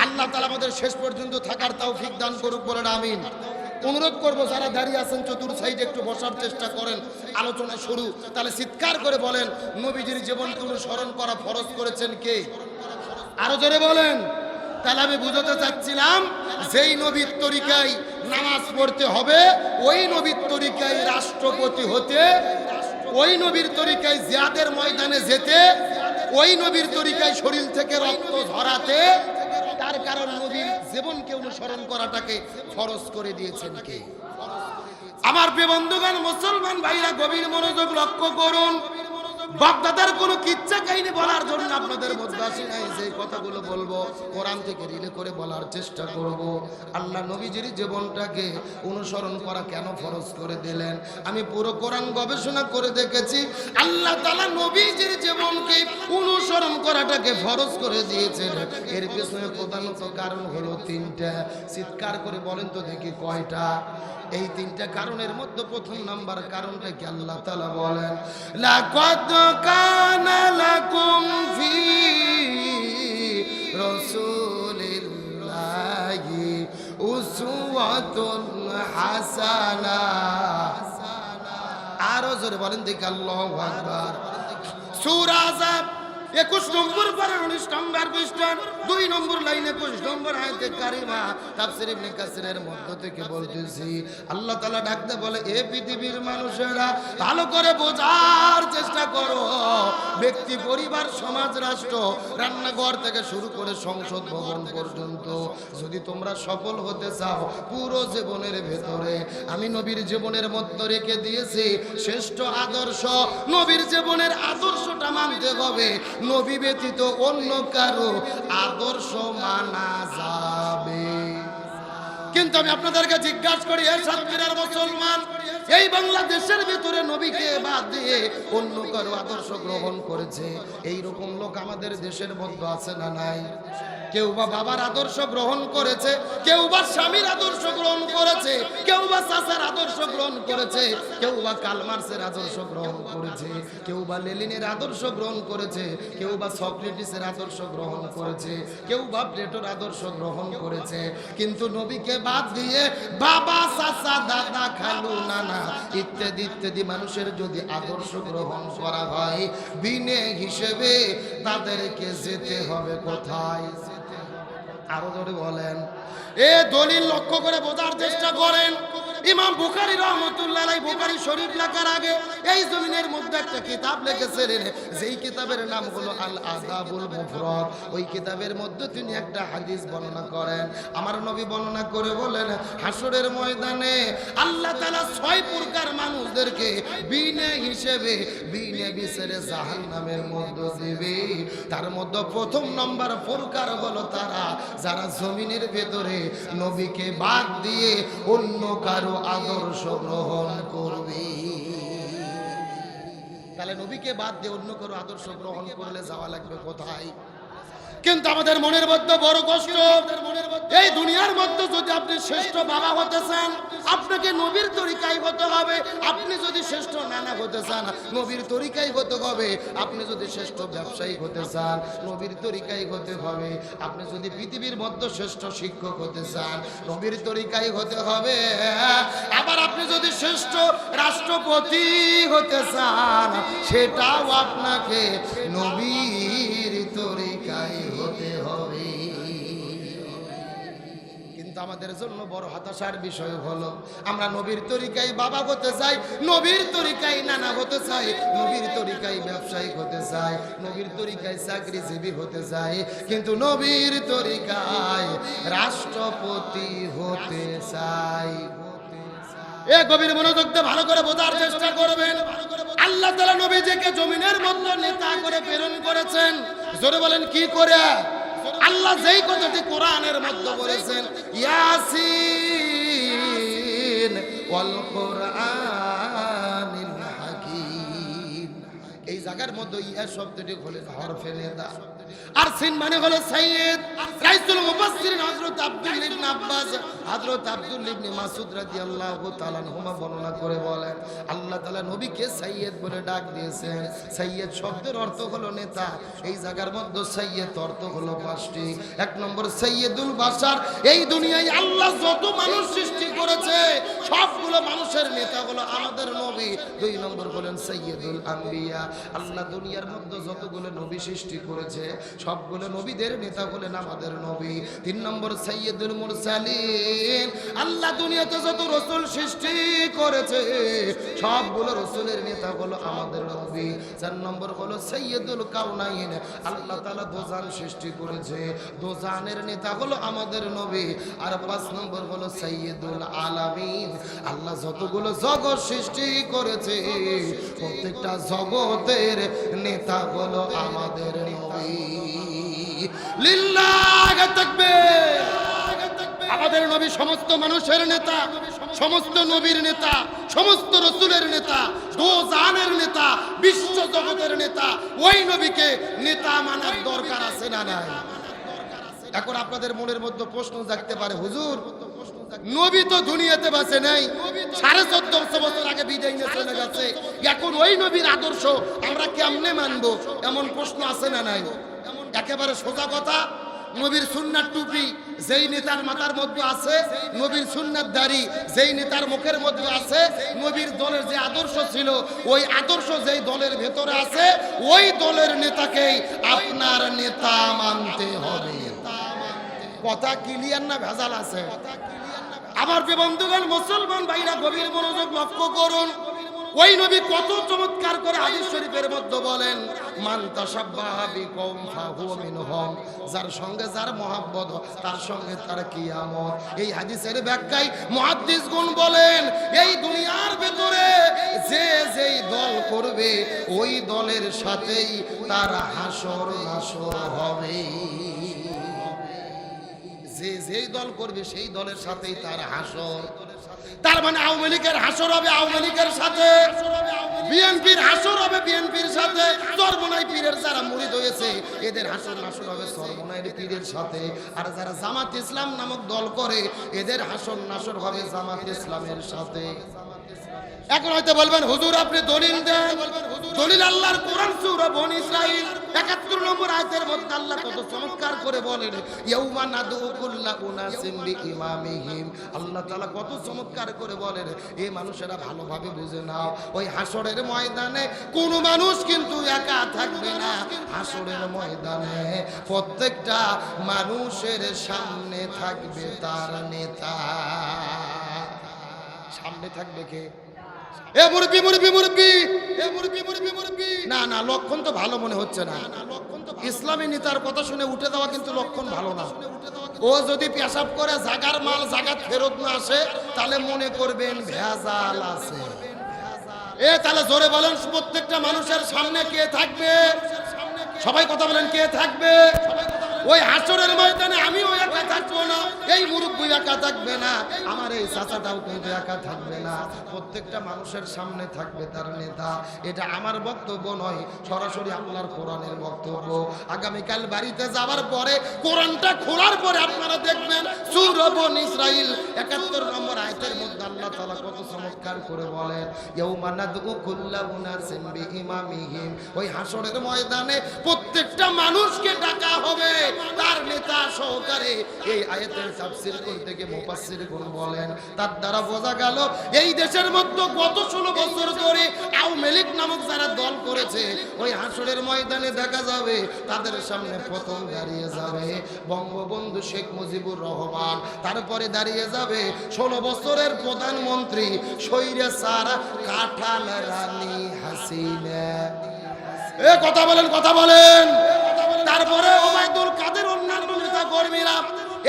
আল্লাহ তাআলা আমাদের শেষ পর্যন্ত থাকার তৌফিক দান করুক, বলেন আমিন। অনুরোধ করবো যারা দাঁড়িয়ে আছেন চতুর সাইডে একটু বসার চেষ্টা করেন। আলোচনা শুরু, তাহলে চিৎকার করে বলেন নবীজির জীবনকে অনুসরণ করা ফরজ করেছেন কে? আরো জোরে বলেন। তাহলে আমি বুঝাতে চাচ্ছিলাম যেই নবীর তরিকায় নামাজ পড়তে হবে, ওই নবীর তরিকায় রাষ্ট্রপতি হতে, ওই নবীর তরিকায় জিহাদের ময়দানে যেতে, ওই নবীর তরিকায় শরীর থেকে রক্ত ঝরাতে, তার কারণ নবীর জীবনকে অনুসরণ করাটাকে ফরজ করে দিয়েছেন কে? আমার প্রিয় বন্ধুগণ, মুসলমান ভাইরা গভীর মনোযোগ লক্ষ্য করুন। বাপদাদার কোনো কিচ্ছা কাহিনী বলার জন্য আপনাদের মধ্যে আসি নাই। যে কথাগুলো বলবো কোরআন থেকে রিলে করে বলার চেষ্টা করব। আল্লাহ নবীজির জীবনটাকে অনুসরণ করা কেন ফরজ করে দিলেন, আমি পুরো কোরআন গবেষণা করে দেখেছি। আল্লাহ তাআলা নবীজির জীবনকে অনুসরণ করাটাকে ফরজ করে দিয়েছেন। এর পেছনে প্রধানত কারণ হলো তিনটা। চিৎকার করে বলেন তো দেখি কয়টা? এই তিনটা কারণের মধ্যে প্রথম নাম্বার কারণটা কি? আল্লাহ তাআলা বলেন, লাকাদ কানা লাকুম ফি রাসূলিল্লাহি উসওয়াতুন হাসানাহ। আরো জোরে বলেন দেখি আল্লাহু আকবার। সূরা আযাব 21 নম্বর পারা 19 নম্বর পৃষ্ঠার 2 নম্বর লাইনে 25 নম্বর আয়াতে কারিমা তাফসীর ইবনে কাসিরের মধ্য থেকে বলতেছি, আল্লাহ তাআলা ডাকতে বলে, এ পৃথিবীর মানুষেরা ভালো করে বোঝার চেষ্টা করো। ব্যক্তি, পরিবার, সমাজ, রাষ্ট্র, রান্নাঘর থেকে শুরু করে সংসদ ভবন পর্যন্ত যদি তোমরা সফল হতে চাও, পুরো জীবনের ভেতরে আমি নবীর জীবনের মধ্যে রেখে দিয়েছি শ্রেষ্ঠ আদর্শ। নবীর জীবনের আদর্শটা মানতে হবে। নবী ব্যতীত অন্য কারো আদর্শ মানা যাবে। কিন্তু আমি আপনাদেরকে জিজ্ঞাসা করি, এ সাতক্ষীরার মুসলমান, এই বাংলাদেশের ভিতরে নবীকে বাদ দিয়ে অন্য কারো আদর্শ গ্রহণ করেছে, এই রকম লোক আমাদের দেশের মধ্যে আছে না নাই? কেউ বা বাবার আদর্শ গ্রহণ করেছে, কেউ বা স্বামীর আদর্শ গ্রহণ করেছে, কেউ বা চাচার আদর্শ গ্রহণ করেছে, কেউ বা কালমার্সের আদর্শ গ্রহণ করেছে, কেউ বা লেনিনের আদর্শ গ্রহণ করেছে, কেউ বা সক্রেটিসের আদর্শ গ্রহণ করেছে, কেউ বা প্লেটোর আদর্শ গ্রহণ করেছে। কিন্তু নবীকে বাদ দিয়ে বাবা, চাচা, দাদা, খালু, নানা ইত্যাদি ইত্যাদি মানুষের যদি আদর্শ গ্রহণ করা হয়, বিনে হিসেবে তাদেরকে যেতে হবে কোথায়? আরো ধরে বলেন। এ দলিল লক্ষ্য করে বোঝার চেষ্টা করেন। ইমাম বুখারী রাহমাতুল্লাহ আলাইহি বুখারী শরীফ লেখার আগে এই জমিনের মধ্যে একটা কিতাব লিখেছিলেন, যেই কিতাবের নাম হলো আল আদাবুল মুফরাদ। ওই কিতাবের মধ্যে তিনি একটা হাদিস বর্ণনা করেন। আমার নবী বর্ণনা করে বলেন, হাসরের ময়দানে আল্লাহ তাআলা 6 প্রকার মানুষদেরকে বিনা হিসেবে বিনা বিচারে জাহান্নামের মধ্যে দিবে। তার মধ্যে প্রথম নম্বর প্রকার হলো তারা যারা জমিনের ভেতরে নবীকে বাদ দিয়ে অন্য কারো আদর্শ গ্রহণ করবে। তাহলে নবীকে বাদ দিয়ে অন্য কারো আদর্শ গ্রহণ করলে যাওয়া লাগবে কোথায়? কিন্তু আমাদের মনের মধ্যে বড় কষ্ট। এই দুনিয়ার মধ্যে যদি আপনি শ্রেষ্ঠ বাবা হতে চান, আপনাকে নবীর তরিকায় হতে হবে। আপনি যদি শ্রেষ্ঠ নানা হতে চান, নবীর তরিকায় হতে হবে। আপনি যদি শ্রেষ্ঠ ব্যবসায়ী হতে চান, নবীর তরিকায় হতে হবে। আপনি যদি পৃথিবীর মধ্যে শ্রেষ্ঠ শিক্ষক হতে চান, নবীর তরিকায় হতে হবে। আবার আপনি যদি শ্রেষ্ঠ রাষ্ট্রপতি হতে চান, সেটাও আপনাকে নবীর তরিকায় হতে হবে। কিন্তু আমাদের জন্য বড় হতাশার বিষয় হলো, আমরা নবীর তরিকায় বাবা হতে চাই, নবীর তরিকায় নানা হতে চাই, নবীর তরিকায় ব্যবসায়ী হতে চাই, নবীর তরিকায় চাকরিজীবী হতে চাই, কিন্তু নবীর তরিকায় রাষ্ট্রপতি হতে চাই। এ গভীর মনোযোগ দিয়ে ভালো করে বোঝার চেষ্টা করবেন। আল্লাহ তাআলা নবীজিকে জমিনের মধ্যে নেতা করে প্রেরণ করেছেন। জোরে বলেন কি করে? আল্লাহ যেই কথাটি কোরআনের মধ্যে বলেছেন, ইয়াসিন ওয়াল কুরআনিল হাকীম, এই জায়গার মধ্যে ইয়া শব্দটি হলো হরফে নেদা, আর সিন মানে হলো সাইয়্যিদ। রাইসুল মুফাসসিরিন হযরত আব্দুল্লাহ ইবনে আব্বাস, হযরত আব্দুল্লাহ ইবনে মাসউদ রাদিয়াল্লাহু তাআলা আনহুমা বর্ণনা করে বলেন, আল্লাহ তাআলা নবীকে সাইয়্যিদ বলে ডাক দিয়েছেন। সাইয়্যিদ শব্দের অর্থ হলো নেতা। এই জায়গার মধ্যে সাইয়্যিদ অর্থ হলো 5টি। 1 নম্বর সাইয়্যিদুল বাশার, এই দুনিয়ায় আল্লাহ যত মানুষ সৃষ্টি করেছে সবগুলো মানুষের নেতা হলো আমাদের নবী। 2 নম্বর বলেন সাইয়্যিদুল আম্বিয়া, আল্লাহ দুনিয়ার মধ্যে যতগুলো নবী সৃষ্টি করেছে সবগুলো নবীদের নেতা হলেন আমাদের নবী। 3 নম্বর সাইয়্যিদুল মুরসালিন, আল্লাহ দুনিয়াতে যত রাসূল সৃষ্টি করেছে সবগুলো রাসূলের নেতা হলো আমাদের নবী। 4 নম্বর হলো সাইয়্যিদুল কাউনাইন, আল্লাহ তাআলা দোজান সৃষ্টি করেছে, দোজানের নেতা হলো আমাদের নবী। আর 5 নম্বর হলো সাইয়্যিদুল আলামিন, আল্লাহ যতগুলো জগৎ সৃষ্টি করেছে প্রত্যেকটা জগতের নেতা হলো আমাদের নবী। লিল্লাহ তাকবীর। আমাদের নবী সমস্ত মানুষের নেতা, সমস্ত নবীর নেতা, সমস্ত রাসূলের নেতা, দোজানের নেতা, বিশ্ব জগতের নেতা। ওই নবীকে নেতা মানার দরকার আছে না নাই? এখন আপনাদের মনের মধ্যে প্রশ্ন জাগতে পারে, হুজুর নবী তো দুনিয়াতে বাঁচে নাই, 1450 বছর আগে বিদায় নিয়ে চলে গেছে, এখন ওই নবীর আদর্শ আমরা কেমনে মানবো? এমন প্রশ্ন আছে না নাই? একেবারে সোজা কথা, নবীর সুন্নাত টুপি যেই নেতার মাথার মধ্যে আছে, নবীর সুন্নাত দাড়ি যেই নেতার মুখের মধ্যে আছে, নবীর দলের যে আদর্শ ছিল ওই আদর্শ যেই দলের ভেতরে আছে, ওই দলের নেতাকেই আপনার নেতা মানতে হবে। কথা ক্লিয়ার না ভেজাল আছে? আমার প্রিয় বন্ধুগণ, মুসলমান ভাইরা গভীর মনোযোগ লক্ষ্য করুন। ওই নবী কত চমৎকার করে হাদিস শরীফের মধ্যে বলেন, মান তাশাব্বাহা বিকওম ফাহুয়া মিনহুম, যার সঙ্গে যার মহব্বত তার সঙ্গে তার কিয়ামত। এই হাদিসের ব্যাখ্যায় মুহাদ্দিসগণ বলেন, এই দুনিয়ার ভেতরে যে যেই দল করবে ওই দলের সাথেই তার হাসর নাসর হবে। যে যেই দল করবে সেই দলের সাথেই তার হাসর। তার মানে আওয়ামী লীগের হাসর হবে আওয়ামী লীগের সাথে, বিএনপির হাসর হবে বিএনপির সাথে, চরমোনাই পীরের যারা মুরিদ হয়েছে এদের হাসর নাসর হবে চরমোনাইয়ের পীরের সাথে। আর যারা জামাত ইসলাম নামক দল করে এদের হাসর নাসর হবে জামাত ইসলামের সাথে। এখন হয়তো বলবেন, হুজুর আপনি দলিল দেন। দলিল আল্লাহর কোরআন সূরা বনী ইসরাঈল ৭১ নম্বর আয়াতের মধ্যে আল্লাহ কত চমৎকার করে বলেন, ইয়াউমা নাদউ কুল্লা উনাসিম বিইমামিহিম। আল্লাহ তাআলা কত চমৎকার করে বলেন, এই মানুষেরা ভালোভাবে বুঝে নাও, ওই হাসরের ময়দানে কোনো মানুষ কিন্তু একা থাকবে না। হাসরের ময়দানে প্রত্যেকটা মানুষের সামনে থাকবে তার নেতা। সামনে থাকবে কে? না না, লক্ষণ তো ভালো মনে হচ্ছে না। ইসলামী নেতার কথা শুনে উঠে দেওয়া কিন্তু লক্ষণ ভালো না। ও যদি পেশাব করে জাগার মাল জাগাত ফেরত না আসে তাহলে মনে করবেন ভেজাল আছে। তাহলে জোরে বলেন, প্রত্যেকটা মানুষের সামনে কে থাকবে? সবাই কথা বলেন, কে থাকবে? ওই হাসরের ময়দানে আমিও একা থাকবো না, এই মুরব্বী একা থাকবে না, আমার এই চাচাটাও কিন্তু একা থাকবে না। প্রত্যেকটা মানুষের সামনে থাকবে তার নেতা। এটা আমার বক্তব্য নয়, সরাসরি আল্লাহর কোরআনের বক্তব্য। আগামীকাল বাড়িতে যাওয়ার পরে কোরআনটা খোলার পরে আপনারা দেখবেন সূরা বনী ইসরাঈল ৭১ নম্বর আয়াতের মধ্যে আল্লাহ তাআলা কত চমৎকার করে বলেন, ইয়াউমা নাদউ কুল্লা উনাসিম বিইমামিহিম। ওই হাসরের ময়দানে প্রত্যেকটা মানুষকে ডাকা হবে তার নেতা সহকারে। এই আয়াতের তাফসীর করতে গিয়ে মুফাসসিরগণ বলেন, তার দ্বারা বোঝা গেল এই দেশের মধ্যে গত 16 বছর ধরে আওয়ামী লীগ নামক যারা দল করেছে ওই হাসরের ময়দানে দেখা যাবে তাদের সামনে প্রথম দাঁড়িয়ে যাবে বঙ্গবন্ধু শেখ মুজিবুর রহমান, তারপরে দাঁড়িয়ে যাবে 16 বছরের প্রধানমন্ত্রী স্বৈরাচার কাঁঠাল রানী হাসিনা। কথা বলেন, কথা বলেন। তারপরে ওবায়দুল কাদের অন্যান্য নেতা কর্মীরা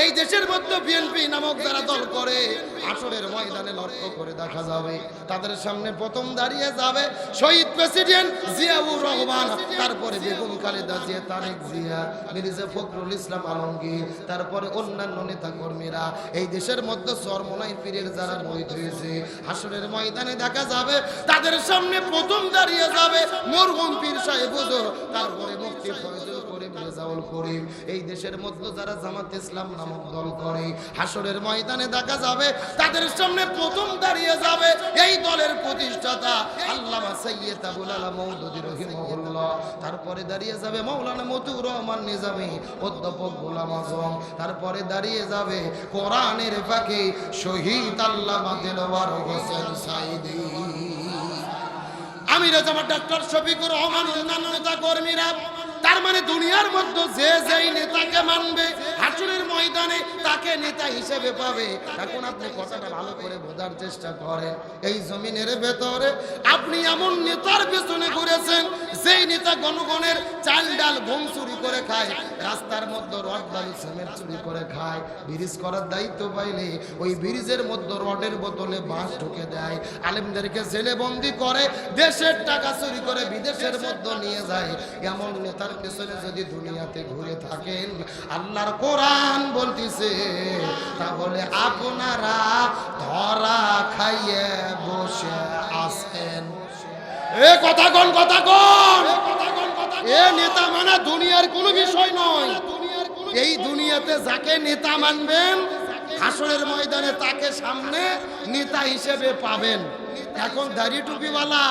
এই দেশের মধ্যে বিএনপি নামক যারা দল করে হাসরের ময়দানে লক্ষ্য করে দেখা যাবে তাদের সামনে প্রথম দাঁড়িয়ে যাবে শহীদ প্রেসিডেন্ট জিয়াউর রহমান, তারপরে বেগম খালেদা জিয়া, তারেক জিয়া, মির্জা ফখরুল ইসলাম আলমগীর, তারপরে অন্যান্য নেতা কর্মীরা। এই দেশের মধ্যে চরমোনাই পীরের যারা মুরিদ হয়েছে হাসরের ময়দানে দেখা যাবে তাদের সামনে প্রথম দাঁড়িয়ে যাবে মরহুম পীর সাহেব হুজুর, তারপরে মুফতি ফয়জুল করিম রেজাউল করিম। এই দেশের মধ্যে যারা জামাত ইসলাম নামক দল করে হাসরের ময়দানে দেখা যাবে তাদের সামনে প্রথম দাঁড়িয়ে যাবে এই দলের প্রতিষ্ঠাতা আল্লামা সৈয়দ আবুল আলা মওদুদী রাহিমাহুল্লাহ, তারপরে দাঁড়িয়ে যাবে মাওলানা মতিউর রহমান নিজামী, অধ্যাপক গোলাম আজম, তারপরে দাঁড়িয়ে যাবে কোরআনের ফাঁকে শহীদ আল্লামা দেলওয়ার হোসেন সাঈদী। আমির জামাত ডক্টর শফিকুর রহমান অন্যান্য নেতা কর্মীরা, তার মানে দুনিয়ার মধ্যে যে যেই নেতাকে মানবে হাসরের ময়দানে তাকে নেতা হিসেবে পাবে। এখন আপনি কথাটা ভালো করে বোঝার চেষ্টা করেন। এই জমিনের ভেতরে আপনি এমন নেতার পেছনে ঘুরেছেন যেই নেতা গণগণের চাল ডাল গম চুরি করে খায়, রাস্তার মধ্যে রড বালু সিমেন্ট চুরি করে খায়, ব্রিজ করার দায়িত্ব পাইলে ওই ব্রিজের মধ্যে রডের বোতলে বাঁশ ঢুকে দেয়, আলেমদেরকে জেলে বন্দি করে, দেশের টাকা চুরি করে বিদেশের মধ্যে নিয়ে যায়। এমন নেতার পেছনে যদি দুনিয়াতে ঘুরে থাকেন, আল্লাহর কোরআন বলতিছে তাহলে আপনারা ধরা খাইয়ে বসে আছেন। এ কথা কোন কথা কোন এ নেতা মানা দুনিয়ার কোনো বিষয় নয়। এই দুনিয়াতে যাকে নেতা মানবেন হাসরের ময়দানে তাকে সামনে নেতা হিসেবে পাবেন। এখন দাড়ি টুপিওয়ালা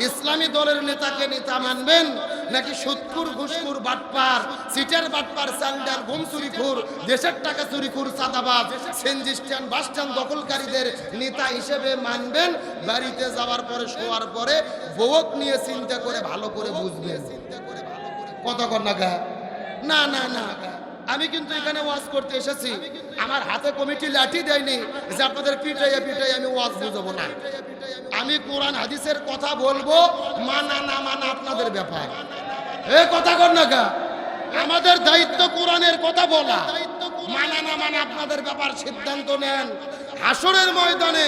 ইসলামী দলের নেতাকে নেতা মানবেন, নাকি সুদখোর ঘুষখোর বাটপার সিটের বাটপার স্যান্ডাল ঘুম চুরিখোর দেশের টাকা চুরিখোর চাঁদাবাজ সেনজি স্ট্যান্ড বাস স্ট্যান্ড দখলকারীদের নেতা হিসেবে মানবেন? বাড়িতে যাওয়ার পরে শোয়ার পরে বউক নিয়ে চিন্তা করে ভালো করে বুঝবেন। কতক্ষণ নাগা? না না না, আমি কিন্তু এখানে ওয়াজ করতে এসেছি, আমার হাতে কমিটি লাঠি দেয়নি যে আপনাদের পিটাইয়া পিটাইয়া আমি ওয়াজ বুঝাবো না। আমি কোরআন হাদিসের কথা বলবো, মানা না মানা আপনাদের ব্যাপার। এ কথা কর না গা, আমাদের দায়িত্ব কোরআনের কথা বলা, মানা না মানা আপনাদের ব্যাপার, সিদ্ধান্ত নেন। হাসরের ময়দানে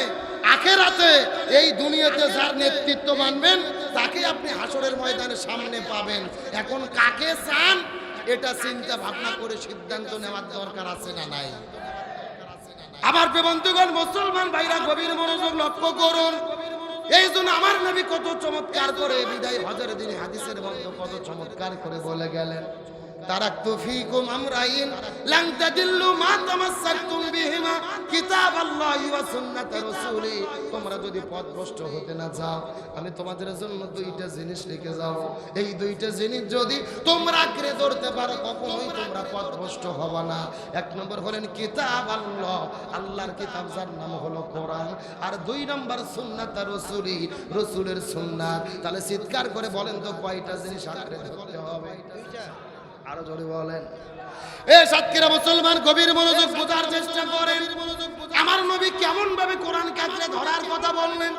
আখেরাতে এই দুনিয়াতে যার নেতৃত্ব মানবেন তাকে আপনি হাসরের ময়দানে সামনে পাবেন। এখন কাকে চান এটা চিন্তা ভাবনা করে সিদ্ধান্ত নেওয়ার দরকার আছে না নাই? আমার বন্ধুগণ মুসলমান ভাইরা গভীর মনোযোগ লক্ষ্য করুন। এই জন্য আমার নবী কত চমৎকার করে বিদায় হজের দিনে হাদিসের মধ্যে কত চমৎকার করে বলে গেলেন, তারাকতু ফীকুম আমরাইন লান তাদিল্লু মা তামাসসাকতুম বিহিমা কিতাবাল্লাহি ওয়া সুন্নাত রাসূলি। তোমরা যদি পথভ্রষ্ট হতে না চাও আমি তোমাদের জন্য দুইটা জিনিস লিখে যাও, এই দুইটা জিনিস যদি তোমরা আঁকড়ে ধরতে পারো কখনোই তোমরা পথভ্রষ্ট হবে না। এক নম্বর হলেন কিতাবাল্লাহ, আল্লাহর কিতাব যার নাম হলো কোরআন, আর দুই নম্বর সুন্নাত রাসূলি, রাসূলের সুন্নাত। তাহলে চিৎকার করে বলেন তো কয়টা জিনিস আঁকড়ে ধরতে হবে? আরো জোরে বলেন। এ সাতক্ষীরা মুসলমান গভীর মনোযোগ বোঝার চেষ্টা করেন। আমার নবী কেমন ভাবে কোরআনকে আঁকড়ে ধরার কথা বললেন।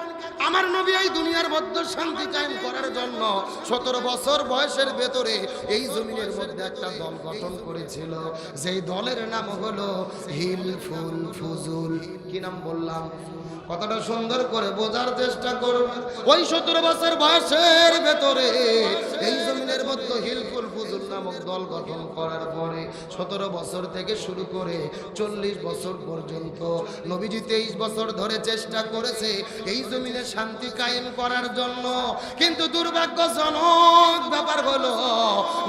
আমার নবী এই দুনিয়ার মধ্যে শান্তি কায়েম করার জন্য 17 বছর বয়সের ভেতরে এই জমিনের মধ্যে একটা দল গঠন করেছিল, যেই দলের নাম হলো হিলফুল ফুজুল। কি নাম বললাম? কথাটা সুন্দর করে বোঝার চেষ্টা করুন। ওই 17 বছর বয়সের ভেতরে এই জমিনের মধ্যে হিলফুল ফুজুল নামক দল গঠন করার পরে 17 বছর থেকে শুরু করে 40 বছর পর্যন্ত নবীজি 23 বছর ধরে চেষ্টা করেছে এই জমিনে শান্তি কায়েম করার জন্য। কিন্তু দুর্ভাগ্যজনক ব্যাপার হলো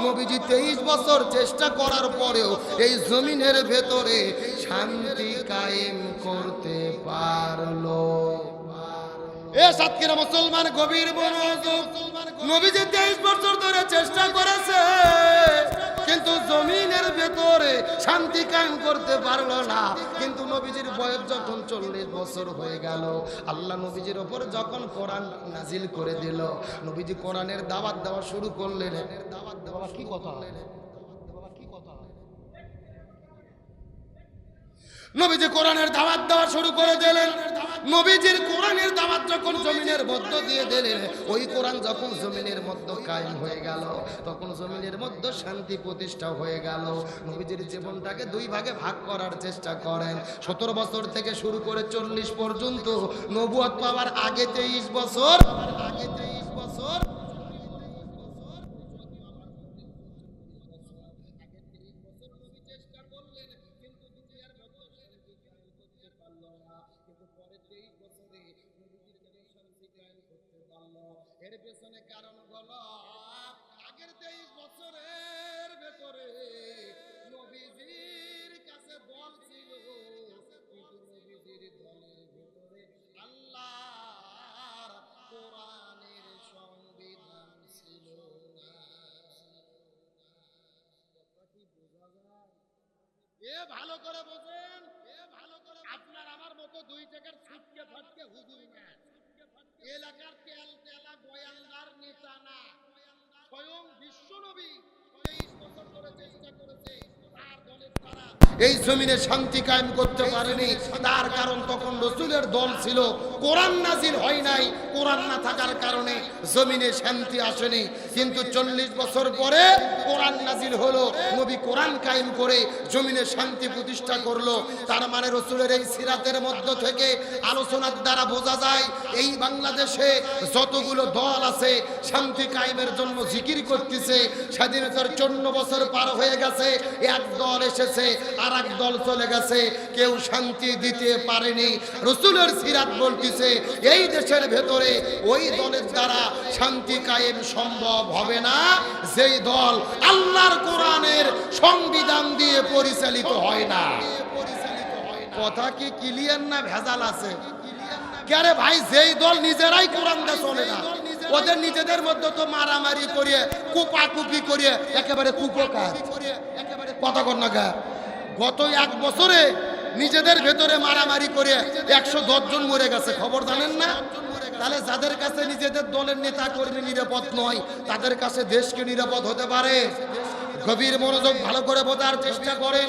নবীজি 23 বছর চেষ্টা করার পরেও এই জমিনের ভেতরে শান্তি কায়েম করতে পারলো। এ সাতক্ষীরা মুসলমান গভীর মনোযোগ, নবীজি 23 বছর ধরে চেষ্টা করেছে কিন্তু জমিনের ভেতরে শান্তি কায়েম করতে পারলো না। কিন্তু নবীজির বয়স যখন 40 বছর হয়ে গেল, আল্লাহ নবীজির ওপর যখন কোরআন নাজিল করে দিল, নবীজি কোরআনের দাওয়াত দেওয়া শুরু করলেন। দাওয়াত দেওয়া কি কথা? নবীজি কোরআনের দাওয়াত দেওয়া শুরু করে দিলেন। নবীজির কোরআনের দাওয়াত যখন জমিনের মধ্য দিয়ে দিলেন, ওই কোরআন যখন জমিনের মধ্যে কায়েম হয়ে গেল, তখন জমিনের মধ্যে শান্তি প্রতিষ্ঠা হয়ে গেল। নবীজির জীবনটাকে দুই ভাগে ভাগ করার চেষ্টা করেন। 17 বছর থেকে শুরু করে 40 পর্যন্ত, নবুয়ত পাওয়ার আগে 23 বছর, এর পেছনে কারণ হলো আগের 23 বছরের ভেতরে নবীজির কাছে দল ছিল, কিন্তু নবীজির দলের ভিতরে আল্লাহর কোরআনের সংবিধান ছিল না। কথা কি বোঝা যায়? এ ভালো করে বোঝেন। আপনার আমার মতো 2 টাকার ছুটকে ফাটকে হুজুর না, এলাকার তেল তেলা গোয়ালদার এই জমিনে শান্তি কায়েম করতে পারেনি। তার কারণ তখন রাসূলের দল ছিল, কোরআন নাজিল হয় নাই, কোরআন না থাকার কারণে জমিনে শান্তি আসেনি। কিন্তু 40 বছর পরে কোরআন নাজিল হলো, নবী কোরআন কায়েম করে জমিনে শান্তি প্রতিষ্ঠা করলো। তার মানে রাসূলের এই সিরাতের মধ্য থেকে আলোচনার দ্বারা বোঝা যায় এই বাংলাদেশে যতগুলো দল আছে শান্তি কায়েমের জন্য জিকির করতেছে। স্বাধীনতার 54 বছর পার হয়ে গেছে, এক দল এসেছে আর এক দল চলে গেছে, কেউ শান্তি দিতে পারেনি। রাসূলের সিরাত বলতেছে এই দেশের ভেতরে ওই দলের দ্বারা শান্তি কায়েম সম্ভব হবে না যেই দল আল্লাহর কোরআনের সংবিধান দিয়ে পরিচালিত হয় না। কথা কি ক্লিয়ার না ভেজাল আছে? আরে ভাই, যেই দল নিজেরাই কোরআন দিয়ে চলে না, ওদের নিজেদের মধ্যে তো মারামারি করিয়ে কুপাকুপি করিয়ে একেবারে কুপকার কথা কর না গা। গত 1 বছরে নিজেদের ভেতরে মারামারি করে 110 জন মরে গেছে, খবর জানেন না? তাহলে যাদের কাছে নিজেদের দলের নেতা কর্মী নিরাপদ নয়, তাদের কাছে দেশকে নিরাপদ হতে পারে? গভীর মনোযোগ ভালো করে বোঝার চেষ্টা করেন।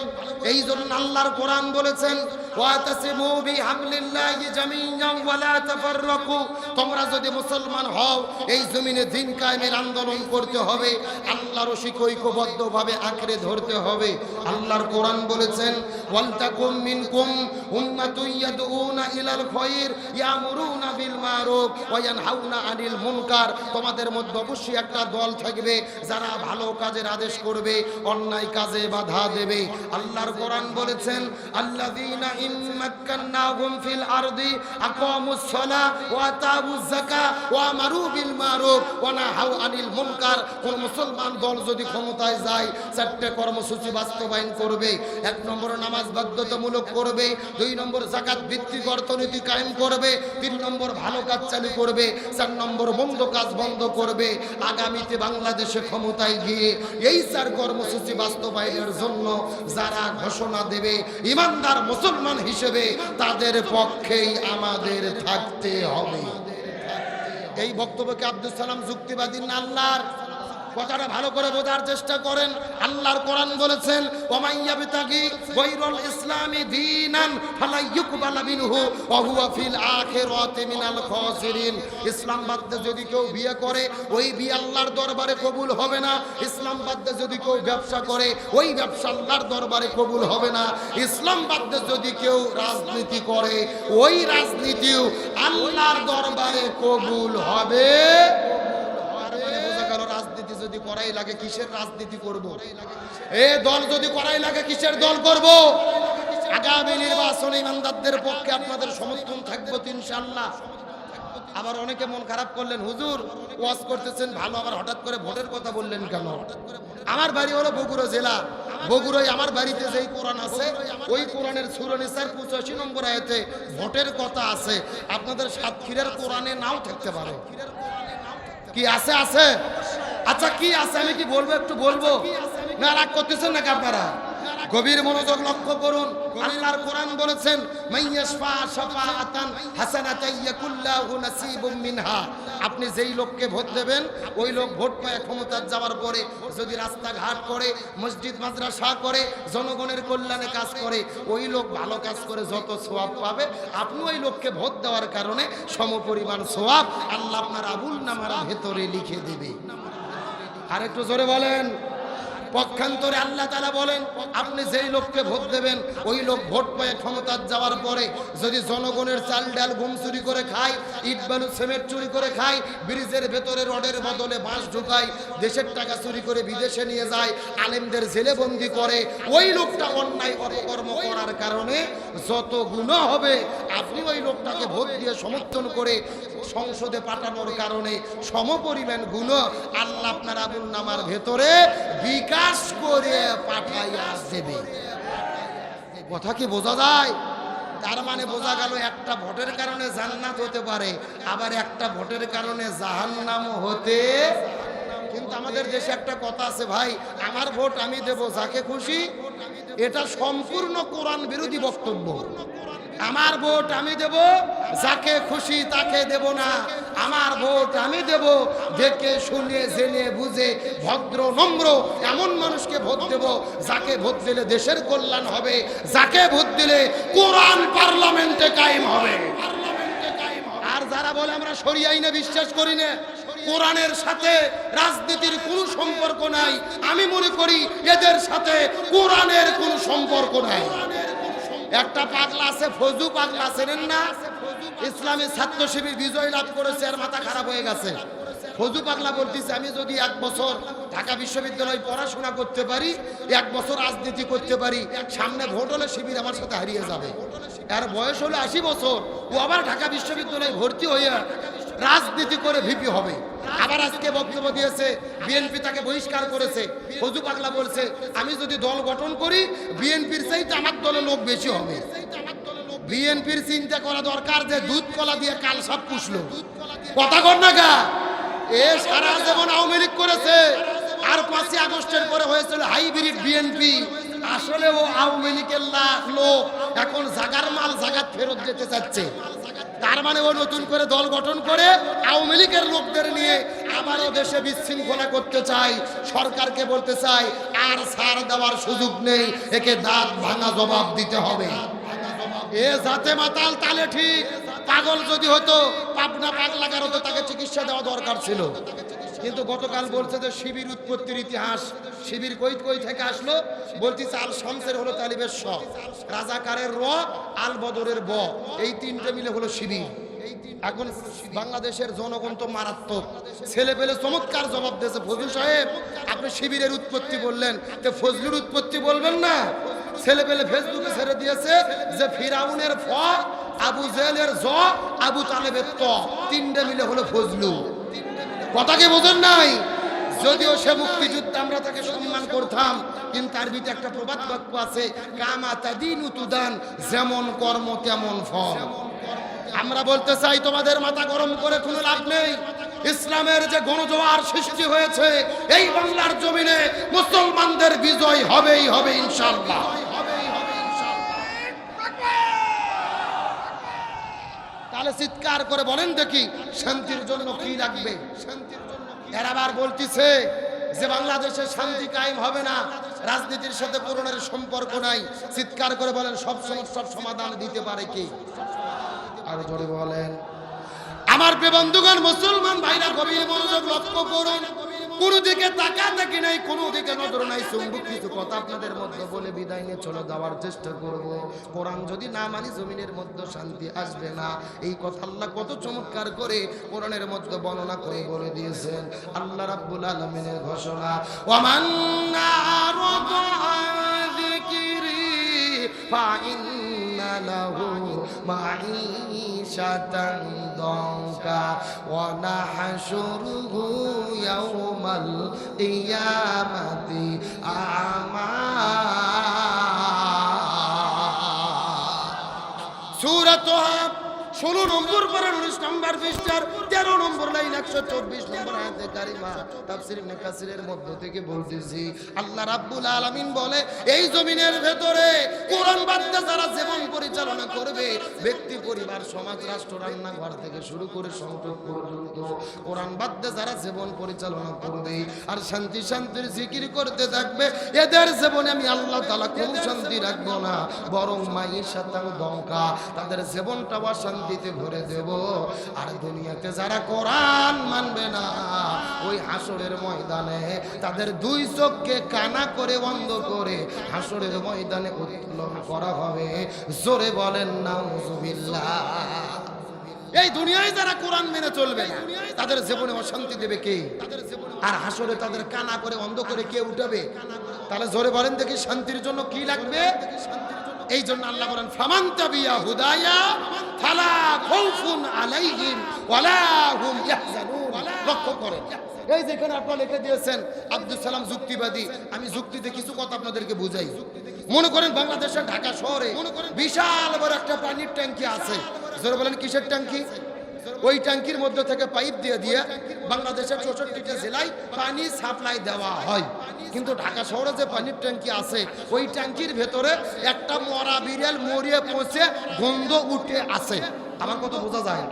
এই জন্য আল্লাহর কোরআন বলেছেন ওয়াতাসিমু বিহাবলিল্লাহি জামিআন ওয়া লা তাফাররাকু, তোমরা যদি মুসলমান হও এই জমিনে দ্বীন কায়েমের আন্দোলন করতে হবে, আল্লাহর রশি ঐক্যবদ্ধভাবে আঁকড়ে ধরতে হবে। আল্লাহর কোরআন বলেছেন ওয়ালতাকুম মিনকুম উম্মাতুন ইয়াদউনা ইলাল খায়র ইয়ামুরুনা বিল মারুফ ওয়া ইয়ানহাউনা আনিল মুনকার, তোমাদের মধ্যে অবশ্যই একটা দল থাকবে যারা ভালো কাজের আদেশ করবে, অন্যায় কাজে বাধা দেবে। আল্লাহর কোরআন বলেছেন আল্লাযীনা ইন মাক্কান্নাহুম ফিল আরদি আকামুস সালাহ ওয়া আতাউজ যাকাহ ওয়া আমারু বিল মারুফ ওয়া নাহাউ আনিল মুনকার। কোন মুসলমান দল যদি ক্ষমতায় যায় 4টে কর্মসূচি বাস্তবায়ন করবে। 1 নম্বর নামাজ বাধ্যতামূলক করবে, 2 নম্বর যাকাত ভিত্তিক অর্থনীতি কায়েম করবে, 3 নম্বর ভালো কাজ চালু করবে, 4 নম্বর মন্দ কাজ বন্ধ করবে। আগামীতে বাংলাদেশে ক্ষমতায় গিয়ে এই 4 কর্মসূচি বাস্তবায়নের জন্য যারা ঘোষণা দেবে ইমানদার মুসলমান হিসেবে তাদের পক্ষেই আমাদের থাকতে হবে। এই বক্তব্যকে আব্দুল সালাম যুক্তিবাদী না আল্লাহর? কথাটা ভালো করে বোঝার চেষ্টা করেন। আল্লাহর কোরআন বলেছেন ওয়ামাইয়াবতাগি গায়রাল ইসলামি দীনান ফালা ইউকবালা মিনহু ওয়া হুয়া ফিল আখিরাতি মিনাল খাসিরিন। ইসলাম বাদ দিয়ে যদি কেউ বিয়ে করে ওই বিয়ে আল্লাহর দরবারে কবুল হবে না। ইসলাম বাদ দিয়ে যদি কেউ ব্যবসা করে ওই ব্যবসা আল্লাহর দরবারে কবুল হবে না। ইসলাম বাদ দিয়ে যদি কেউ রাজনীতি করে ওই রাজনীতিও আল্লাহর দরবারে কবুল হবে। রাজনীতি যদি করাই লাগে কিসের রাজনীতি করব? এ দল যদি করাই লাগে কিসের দল করব? আগামী নির্বাচনে ইমানদারদের পক্ষে আপনাদের সমর্থন থাকবে ইনশাআল্লাহ। আবার অনেকে মন খারাপ করলেন, হুজুর ওয়াজ করতেছেন ভালো, আবার হঠাৎ করে ভোটের কথা বললেন কেন? আমার বাড়ি হলো বগুড়া জেলা। বগুড়ায় আমার বাড়িতে যেই কোরআন আছে ওই কোরআনের সূরা নিসার 85 নম্বর আয়াতে ভোটের কথা আছে। আপনাদের সাতক্ষীরার কোরআনে নাও থাকতে পারে। কি আছে? আছে। আচ্ছা কি আছে আমি কি বলবো? একটু বলবো না? রাগ করতেছেন নাকি আপনারা? গভীর মনোযোগ লক্ষ্য করুন। আল্লাহর কোরআন বলেছেন মাইয়াশফা শাফাআতান হাসানাতান ইয়াকুল্লাহু নাসিবুম মিনহা। আপনি যেই লোককে ভোট দেবেন ওই লোক ভোট পায় ক্ষমতায় যাওয়ার পরে যদি রাস্তাঘাট করে, মসজিদ মাদ্রাসা করে, জনগণের কল্যাণে কাজ করে, ওই লোক ভালো কাজ করে যত সওয়াব পাবে আপনি ওই লোককে ভোট দেওয়ার কারণে সমপরিমাণ সওয়াব আল্লাহ আপনার আমল নামার ভেতরে লিখে দেবে। আর একটু জোরে বলেন। পক্ষান্তরে আল্লাহ তাআলা বলেন আপনি যেই লোককে ভোট দেবেন ওই লোক ভোট পেয়ে ক্ষমতা যাওয়ার পরে যদি জনগণের চাল ডাল গম চুরি করে খায়, ইট বালু সিমেন্ট চুরি করে খায়, ব্রিজের ভেতরে রডের বদলে বাঁশ ঢুকায়, দেশের টাকা চুরি করে বিদেশে নিয়ে যায়, আলেমদের জেলে বন্দি করে, ওই লোকটা অন্যায় অপকর্ম করার কারণে যত গুনাহ হবে আপনি ওই লোকটাকে ভোট দিয়ে সমর্থন করে সংসদে পাঠানোর কারণে সমপরিমাণ গুনাহ আল্লাহ আপনার আমল নামার ভেতরে বিকাশ করে পাঠাইয়া দেবে। কথা কি বোঝা যায়? তার মানে বোঝা গেল একটা ভোটের কারণে জান্নাত হতে পারে, আবার একটা ভোটের কারণে জাহান্নাম হতে। কিন্তু আমাদের দেশে একটা কথা আছে ভাই, আমার ভোট আমি দেব যাকে খুশি। এটা সম্পূর্ণ কোরআন বিরোধী বক্তব্য। আমার ভোট আমি দেব, যাকে খুশি তাকে দেব না। আমার ভোট আমি দেব দেখে শুনে জেনে বুঝে ভদ্র নম্র এমন মানুষকে ভোট দেব যাকে ভোট দিলে দেশের কল্যাণ হবে, যাকে ভোট দিলে কোরআন পার্লামেন্টে কায়েম হবে। আর যারা বলে আমরা শরিয়া আইনে বিশ্বাস করি না, কোরআনের সাথে রাজনীতির কোনো সম্পর্ক নাই, আমি মনে করি এদের সাথে কোরআনের কোনো সম্পর্ক নাই। একটা পাগলা আছে, ফজু পাগলা, চেনেন না? ইসলামী ছাত্র শিবির বিজয় লাভ করেছে, আর মাথা খারাপ হয়ে গেছে। ফজু পাগলা বলতেছে আমি যদি 1 বছর ঢাকা বিশ্ববিদ্যালয়ে পড়াশোনা করতে পারি, 1 বছর রাজনীতি করতে পারি, সামনে ভোট হলে শিবির আমার সাথে হারিয়ে যাবে। আর বয়স হলো 80 বছর, ও আবার ঢাকা বিশ্ববিদ্যালয়ে ভর্তি হয়ে রাজনীতি করে ভিপি হবে। আবার আজকে বক্তব্য দিয়েছে, বিএনপি তাকে বহিষ্কার করেছে। ফজু পাগলা বলছে আমি যদি দল গঠন করি, বিএনপির চাইতে আমার দলের লোক বেশি হবে। বিএনপির চিন্তা করা দরকার যে দুধ কলা দিয়ে কাল সব পুষলো, কথা কর না গা। এ সারা জীবন আওয়ামী লীগ করেছে, আর 5ই আগস্টের পরে হয়েছিল হাইব্রিড বিএনপি। আসলে ও আওয়ামী লীগের লোক, এখন জাগার মাল জাগাত ফেরত যেতে চাচ্ছে। তার মানে ও নতুন করে দল গঠন করে আওয়ামী লীগের লোকদের নিয়ে আবারও দেশে বিশৃঙ্খলা করতে চাই। সরকারকে বলতে চাই আর ছাড় দেওয়ার সুযোগ নেই, একে দাঁত ভাঙা জবাব দিতে হবে। এ জাতে মাতাল তালে ঠিক, পাগল যদি হতো পাবনা পাগলাগার হতো, তাকে চিকিৎসা দেওয়া দরকার ছিল। কিন্তু গতকাল বলছে যে শিবির উৎপত্তির ইতিহাস, শিবির কই কই থেকে আসলো, বলতেছে আল শামসের হলো তালিবের শ, রাজাকারের র, আল বদরের ব, এই 3টে মিলে হলো শিবির। এখন বাংলাদেশের জনগণ তো মারাত্মক, ছেলে পেলে চমৎকার জবাব দিয়েছে। ফজলু সাহেব আপনি শিবিরের উৎপত্তি বললেন, তো ফজলুর উৎপত্তি বলবেন না? ছেলে পেলে ফেসবুকে ছেড়ে দিয়েছে যে ফিরাউনের ফ, আবু জেহেলের জ, আবু তালেবের ত, 3টে মিলে হলো ফজলু। কথাকে বোঝেন নাই? যদিও সে মুক্তিযুদ্ধে আমরা তাকে সম্মান করতাম, কিন্তু তার ভিতরে একটা প্রবাদ বাক্য আছে, কামা তাদিনু তুদান, যেমন কর্ম তেমন ফল। আমরা বলতে চাই তোমাদের মাথা গরম করে কোনো লাভ নেই। ইসলামের যে গণজোয়ার সৃষ্টি হয়েছে এই বাংলার জমিনে, মুসলমানদের বিজয় হবেই হবে ইনশাআল্লাহ। তাহলে চিৎকার করে বলেন দেখি শান্তির জন্য কি লাগবে? এরা আবার বলতেছে যে বাংলাদেশে শান্তি কায়েম হবে না, রাজনীতির সাথে কোরআনের সম্পর্ক নাই। চিৎকার করে বলেন সব সমস্যার সমাধান দিতে পারে কি? আর জোরে বলেন। আমার প্রিয় বন্ধুগণ, মুসলমান ভাইরা গভীর মনোযোগ লক্ষ্য করুন। কোন দিকে তাকাতাকি নাই, কোন দিকে নজর নাই। চুম্বক কিছু কথা আপনাদের মধ্যে বলে বিদায় নিয়ে চলে যাওয়ার চেষ্টা করব। কোরআন যদি না মানি জমিনের মধ্যে শান্তি আসবে না, এই কথা আল্লাহ কত চমৎকার করে কোরআনের মধ্যে বর্ণনা করে বলে দিয়েছেন। আল্লাহ রাব্বুল আলামিনের ঘোষণা, ওয়ামান আরাদা আন যিকরি ফাইন্না লাহু মাঈশাতান দানকা ওয়া নাহশুরুহু ইয়াউমাল কিয়ামাতি আমা। সূরা তাহা 16 নম্বর পারা 19 নম্বর পৃষ্ঠার 13 নম্বর লাইন 124 নম্বর আয়াতে কারিমা তাফসীর ইবনে কাসিরের মধ্য থেকে বলতেছি, আল্লাহ রাব্বুল আলামিন বলে এই জমিনের ভেতরে কোরআন বাদ্যে যারা জীবন পরিচালনা করবে, ব্যক্তি, পরিবার, সমাজ, রাষ্ট্র, রান্নাঘর থেকে শুরু করে সংসদ পর্যন্ত কোরআন বাদ্যে যারা জীবন পরিচালনা করবে আর শান্তির জিকির করতে থাকবে, এদের জীবনে আমি আল্লাহ তাআলা কোনো শান্তি রাখবো না, বরং মাঈশাতান দঙ্কা, তাদের জীবনটা শান্তিতে ভরে দেব। আর দুনিয়াতে যারা কোরআন মানবে না, ওই হাসরের ময়দানে তাদের 2 চোখকে কানা করে বন্ধ করে হাসরের ময়দানে উত্তোলন করা হবে। জোরে বলেন নাউজুবিল্লাহ। এই দুনিয়ায় যারা কোরআন মেনে চলবে না, তাদের জীবনে অশান্তি দেবে কে? আর হাসরে তাদের কানা করে অন্ধ করে কে উঠাবে? তাহলে জোরে বলেন দেখি শান্তির জন্য কি লাগবে? এই জন্য আল্লাহ বলেন, ফামান তাবিয়া হুদায়া ফালা খাউফুন আলাইহিম ওয়ালা হুম ইয়াহজানুন। লক্ষ্য করেন, এই যেখানে আপনারা লিখে দিয়েছেন আব্দুল সালাম যুক্তিবাদী, আমি যুক্তিতে কিছু কথা আপনাদেরকে বুঝাই। মনে করেন বাংলাদেশের ঢাকা শহরে বিশাল বড় একটা পানির ট্যাঙ্কি আছে। জোরে বলেন কিসের ট্যাঙ্কি? ওই ট্যাঙ্কির মধ্যে থেকে পাইপ দিয়ে দিয়ে বাংলাদেশের 64টা জেলায় পানি সাপ্লাই দেওয়া হয়। কিন্তু ঢাকা শহরে যে পানির ট্যাঙ্কি আছে ওই ট্যাঙ্কির ভেতরে একটা মরা বিড়াল মরিয়ে পচে গন্ধ উঠে আছে। আমার কথা বোঝা যায়?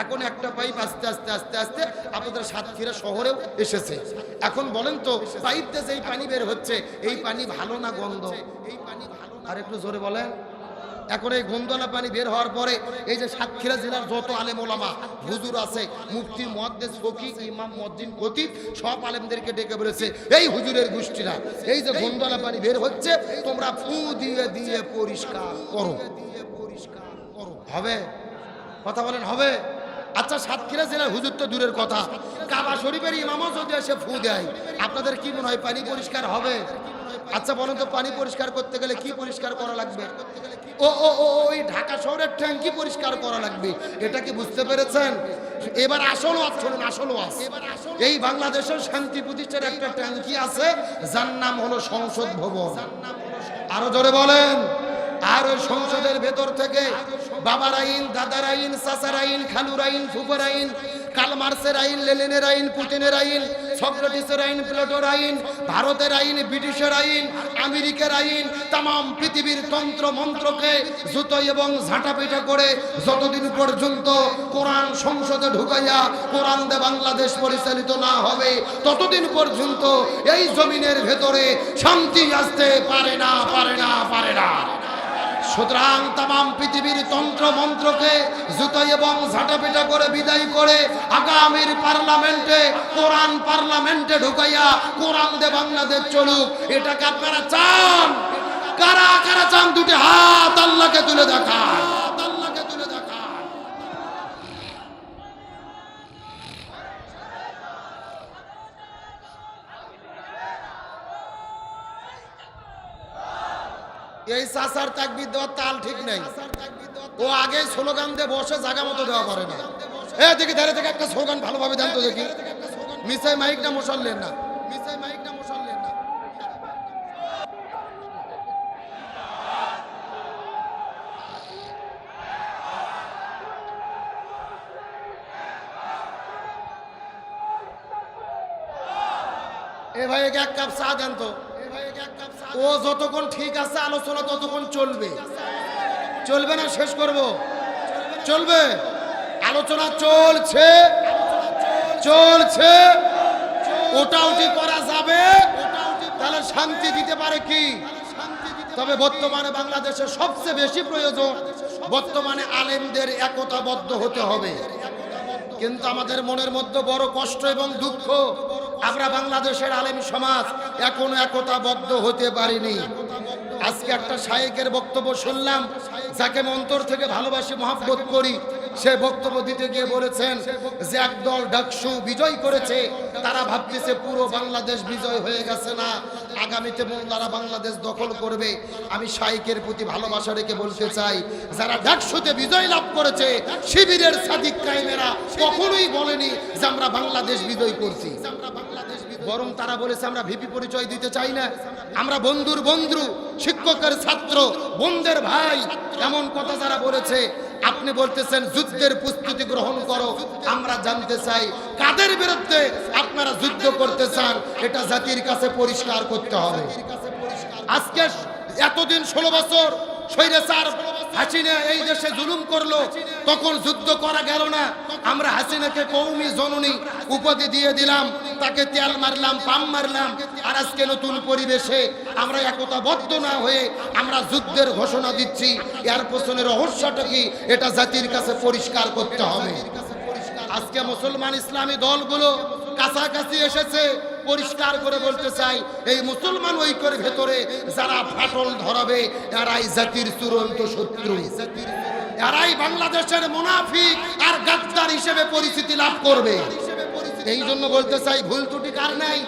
এখন একটা পাইপ আস্তে আস্তে আস্তে আস্তে আপনাদের সাতক্ষীরা শহরেও এসেছে। এখন বলেন তো পাইপ দিয়ে যেই পানি বের হচ্ছে এই পানি ভালো না গন্ধ? এই পানি ভালো না? আর একটু জোরে বলেন। এখন এই গন্ধলা পানি বের হওয়ার পরে এই যে সাতক্ষীরা জেলার যত আলেম ওলামা হুজুর আছে, মুফতি, মুহাদ্দিস, ফকিহ, ইমাম, মুয়াজ্জিন, খতিব সব আলেমদেরকে ডেকে বলেছে, এই হুজুরের গোষ্ঠীরা এই যে গন্ধলা পানি বের হচ্ছে তোমরা ফু দিয়ে দিয়ে পরিষ্কার করো। হবে? কথা বলেন হবে? আচ্ছা সাতক্ষীরা জেলার হুজুর তো দূরের কথা, কাবা শরীফের ইমামও যদি এসে ফু দেয় আপনাদের কি মনে হয় পানি পরিষ্কার হবে? আচ্ছা বলেন তো পানি পরিষ্কার করতে গেলে কি পরিষ্কার করা লাগবে? ওই ঢাকা শহরের ট্যাঙ্কি পরিষ্কার করা লাগবে। এটা কি বুঝতে পেরেছেন? এবার আসল ওয়াজ শুনুন, আসল ওয়াজ। এই বাংলাদেশের শান্তি প্রতিষ্ঠার একটা ট্যাঙ্কি আছে যার নাম হলো সংসদ ভবন। আরো জোরে বলেন। আর ওই সংসদের ভেতর থেকে বাবার আইন, দাদার আইন, চাচার আইন, খালুর আইন, ফুফার আইন, কার্ল মার্ক্সের আইন, লেনিনের আইন, পুতিনের আইন, সক্রেটিসের আইন, প্লেটোর আইন, ভারতের আইন, ব্রিটিশের আইন, আমেরিকার আইন, তাম পৃথিবীর তন্ত্র মন্ত্রকে জুতো এবং ঝাঁটাপিটা করে যতদিন পর্যন্ত কোরআন সংসদে ঢুকাইয়া কোরআন দিয়ে বাংলাদেশ পরিচালিত না হবে ততদিন পর্যন্ত এই জমিনের ভেতরে শান্তি আসতে পারে না, পারে না, পারে না। সুতরাং তাম পৃথিবীর তন্ত্র মন্ত্রকে জুতো এবং ঝাঁটাপিটা করে বিদায় করে আগামীর পার্লামেন্টে কোরআন পার্লামেন্টে ঢুকাইয়া কোরআন দে বাংলাদেশ চলুক। এটাকে আপনারা চান? কারা কারা চান? দুটি হাত আল্লাহকে তুলে দেখান। এই চাচার তাকবীর দেওয়ার তাল ঠিক নেই। ও আগে স্লোগান দিয়ে বসে জায়গা মতো দেওয়া পারে না। দেখি ধারে থেকে একটা স্লোগান ভালোভাবে দেন তো দেখি। মিসাই মাইকটা মশাললেন না, মিসাই মাইকটা মশাললেন না। এ ভাই এক কাপ চা দেন তো। ও যতক্ষণ ঠিক আছে আলোচনা ততক্ষণ চলবে। চলবে না শেষ করব? চলবে। আলোচনা চলছে চলছে, ওটাউটি করা যাবে তাহলে শান্তি দিতে পারে কি? তবে বর্তমানে বাংলাদেশে সবচেয়ে বেশি প্রয়োজন বর্তমানে আলেমদের একতাবদ্ধ হতে হবে। কিন্তু আমাদের মনের মধ্যে বড় কষ্ট এবং দুঃখ, আমরা বাংলাদেশের আলেম সমাজ এখনো একতাবদ্ধ হতে পারিনি। আজকে একটা শায়েখের বক্তব্য শুনলাম, যাকে অন্তর থেকে ভালোবাসি, মহব্বত করি, সে বক্তব্য দিতে গিয়ে বলেছেন যে একদল ডাকসু বিজয় করেছে, তারা ভাবতেছে পুরো বাংলাদেশ বিজয় হয়ে গেছে না, আগামীতে মোল্লারা বাংলাদেশ দখল করবে। আমি শায়েখের প্রতি ভালোবাসা রেখে বলতে চাই, যারা ডাকসুতে বিজয় লাভ করেছে শিবিরের সাদিক কায়েমেরা কখনোই বলেনি যে আমরা বাংলাদেশ বিজয় করছি। বরং তারা বলেছে আমরা ভিপি পরিচয় দিতে চাই না, আমরা বন্ধুর বন্ধু, শিক্ষকের ছাত্র, বোনদের ভাই, এমন কথা যারা বলেছে। আপনি বলতেছেন যুদ্ধের প্রস্তুতি গ্রহণ করো। আমরা জানতে চাই কাদের বিরুদ্ধে আপনারা যুদ্ধ করতে চান, এটা জাতির কাছে পরিষ্কার করতে হবে। আজকে এতদিন 16 বছর স্বৈরাচার হাসিনা এই দেশে জুলুম করলো, তখন যুদ্ধ করা গেল না। আমরা হাসিনাকে কওমি জননী উপাধি দিয়ে দিলাম, তাকে তেল মারলাম, পাম মারলাম। আর আজকে নতুন পরিবেশে আমরা একতাবদ্ধ না হয়ে আমরা যুদ্ধের ঘোষণা দিচ্ছি। এর পেছনে রহস্যটা কি, এটা জাতির কাছে পরিষ্কার করতে হবে। আজকে মুসলমান ইসলামী দলগুলো কাছাকাছি এসেছে, পরিষ্কার করে বলতে চাই, এই মুসলমান ঐক্যের ভেতরে যারা ফাটল ধরাবে এরাই জাতির চূড়ান্ত শত্রু, এরাই বাংলাদেশের মুনাফিক আর গাদ্দার হিসেবে পরিচিতি লাভ করবে। এই জন্য বলতে চাই, ভুল ত্রুটি কার নাই?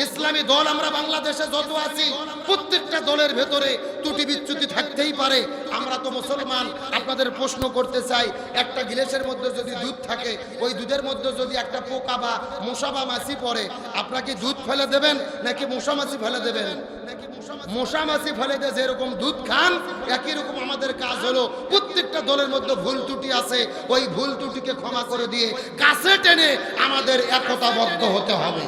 ইসলামী দল আমরা বাংলাদেশে যত আছি প্রত্যেকটা দলের ভেতরে ত্রুটি বিচ্যুতি থাকতেই পারে। আমরা তো মুসলমান। আপনাদের প্রশ্ন করতে চাই, একটা গিলাসের মধ্যে যদি দুধ থাকে, ওই দুধের মধ্যে যদি একটা পোকা বা মশা বা মাছি পড়ে, আপনাকে দুধ ফেলে দেবেন নাকি মশা মাছি ফেলে দেবেন? নাকি মশা মশামাছি ফেলে দিয়ে যেরকম দুধ খান, একই রকম আমাদের কাজ হলো প্রত্যেকটা দলের মধ্যে ভুল ত্রুটি আছে, ওই ভুল ত্রুটিকে ক্ষমা করে দিয়ে কাছে টেনে আমাদের একতাবদ্ধ হতে হবে।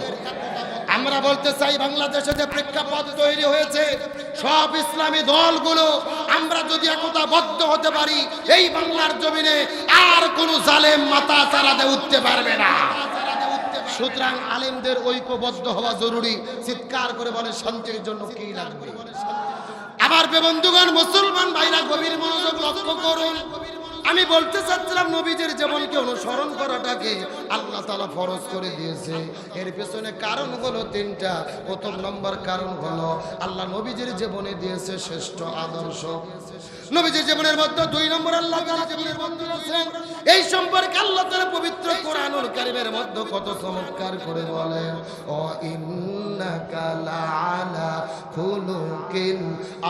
আমরা বলতে চাই, বাংলাদেশে যে প্রেক্ষাপট তৈরি হয়েছে, সব ইসলামী দলগুলো আমরা যদি একতাবদ্ধ হতে পারি, এই বাংলার জমিনে আর কোনো জালেম মাথা চারাতে উঠতে পারবে না। সুতরাং আলেমদের ঐক্যবদ্ধ হওয়া জরুরি। চিৎকার করে বলে, শান্তির জন্য কি লাগবে? আমার বন্ধুগণ, মুসলমান ভাইরা গভীর মনোযোগ লক্ষ্য করুন। আমি বলতে চাচ্ছিলাম, নবীজির জীবনকে অনুসরণ করাটাকে আল্লাহ তাআলা ফরজ করে দিয়েছে। এর পেছনে কারণ হলো তিনটা। প্রথম নম্বর কারণ হলো আল্লাহ নবীজির জীবনে দিয়েছে শ্রেষ্ঠ আদর্শ। নবীজির জীবনের মধ্যে দুই নম্বর আল্লাহ তাআলা জীবনের মধ্যে আছেন, এই সম্পর্কে আল্লাহ তাআলা পবিত্র কোরআনুল কারীমের মধ্যে কত চমৎকার করে বলেন, ও ইন্নাকা লাআলা খুলুকিন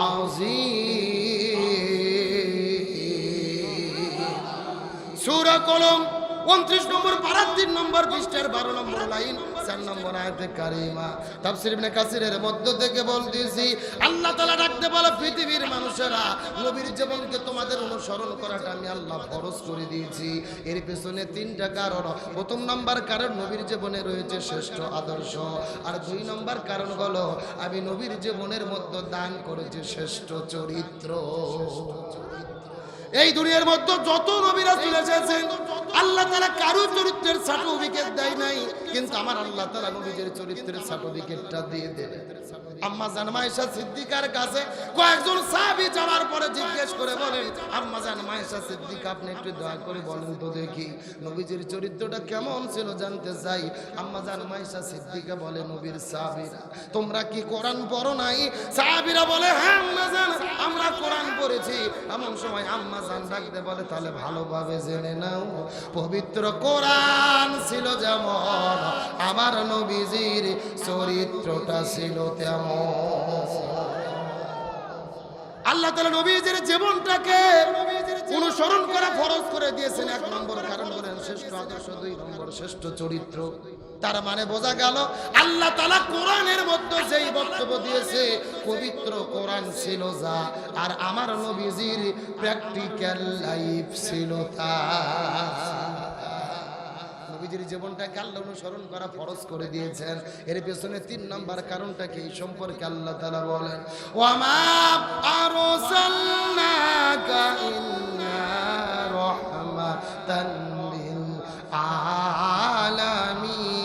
আযীম। সূরা কলম 29 নম্বর পারা 3 নম্বর পৃষ্ঠার 12 নম্বর লাইন 4 নম্বর আয়াতে কারিমা। তাফসীর ইবনে কাসিরের মধ্য থেকে বলতেছি, আল্লাহ তাআলা ডাকতে বলে, পৃথিবীর মানুষেরা, নবীর জীবনকে তোমাদের অনুসরণ করাটা আমি আল্লাহ ফরজ করে দিয়েছি। এর পেছনে তিনটা কারণ। প্রথম নম্বর কারণ, নবীর জীবনে রয়েছে শ্রেষ্ঠ আদর্শ। আর দুই নম্বর কারণ হলো, আমি নবীর জীবনের মধ্যে দান করেছি শ্রেষ্ঠ চরিত্র। এই দুনিয়ার মধ্যে যত নবীরা চলে এসেছেন, আল্লাহ তাআলা কারো চরিত্রের সার্টিফিকেট দেয় নাই, কিন্তু আমার আল্লাহ তাআলা নবীদের চরিত্রের সার্টিফিকেটটা দিয়ে দেন। আম্মা জান মায়েশা সিদ্দিকার কাছে কয়েকজন সাহাবী যাওয়ার পরে জিজ্ঞেস করে বলেন, আম্মা জান মায়েশা সিদ্দিকা, আপনি একটু দয়া করে বলেন তো দেখি নবীজির চরিত্রটা কেমন ছিল, জানতে চাই। আম্মা জান মায়েশা সিদ্দিকা বলে, নবীর সাহাবীরা, তোমরা কি কোরআন পড়ো নাই? সাহাবীরা বলে, হ্যাঁ আম্মা জান, আমরা কোরআন পড়েছি। এমন সময় আম্মা জান ডাকতে বলে, তাহলে ভালোভাবে জেনে নাও, পবিত্র কোরআন ছিল যেমন, আমার নবীজির চরিত্রটা ছিল তেমন। আল্লাহ তাআলা নবীজির জীবনটাকে অনুসরণ করা ফরজ করে দিয়েছেন। এক নম্বর কারণ বলেন শ্রেষ্ঠ আদর্শ, দুই নম্বর শ্রেষ্ঠ চরিত্র। তার মানে বোঝা গেল, আল্লাহ তাআলা কোরআনের মধ্যে যেই বক্তব্য দিয়েছে, পবিত্র কোরআন ছিল যা, আর আমার নবীজির প্র্যাকটিক্যাল লাইফ ছিল তা। নবীজির জীবনটাকে আল্লাহ অনুসরণ করা ফরজ করে দিয়েছেন। এর পেছনে তিন নম্বর কারণটা কি, এই সম্পর্কে আল্লাহ তাআলা বলেন, ওয়ামা আরসালনাকা ইল্লা রাহমাতান লিল আলামিন।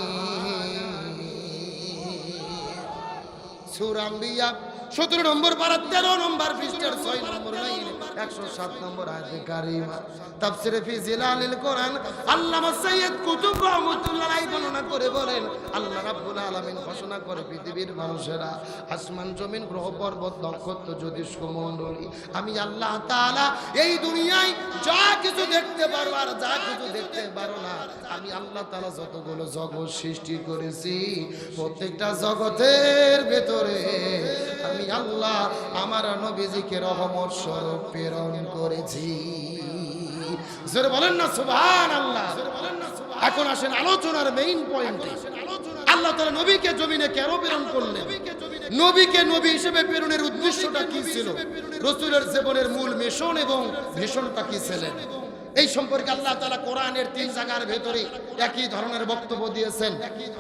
সূরা আম্বিয়া 17 নম্বর পারা 13 নম্বর পৃষ্ঠার 6 নম্বর লাইন 107 নম্বর আয়াতে কারিমা। তাফসীরে ফি জিলালিল কোরআন আল্লামা সাইয়্যিদ কুতুব রাহমাতুল্লাহ আলাইহি বর্ণনা করে বলেন, আল্লাহ রাব্বুল আলামিন ঘোষণা করে, পৃথিবীর মানুষেরা, আসমান জমিন গ্রহ পর্বত নক্ষত্র জ্যোতিষ্ক মণ্ডলী, আমি আল্লাহ তাআলা এই দুনিয়ায় যা কিছু দেখতে পারো আর যা কিছু দেখতে পারো না, আমি আল্লাহ তাআলা যতগুলো জগৎ সৃষ্টি করেছি, প্রত্যেকটা জগতের ভেতরে আমি আল্লাহ আমার নবীজিকে রহমত স্বরূপ প্রেরণ করেছি। জোরে বলেন না সুবহানাল্লাহ। এখন আসেন আলোচনার মেইন পয়েন্টে। আল্লাহ তাআলা নবীকে জমিনে কেন প্রেরণ করলেন? নবীকে নবী হিসেবে প্রেরণের উদ্দেশ্যটা কি ছিল? রাসূলের জীবনের মূল মিশন এবং ভিশনটা কি ছিল? এই সম্পর্কে আল্লাহ তাআলা কোরআনের 3 জায়গার ভেতরে একই ধরনের বক্তব্য দিয়েছেন।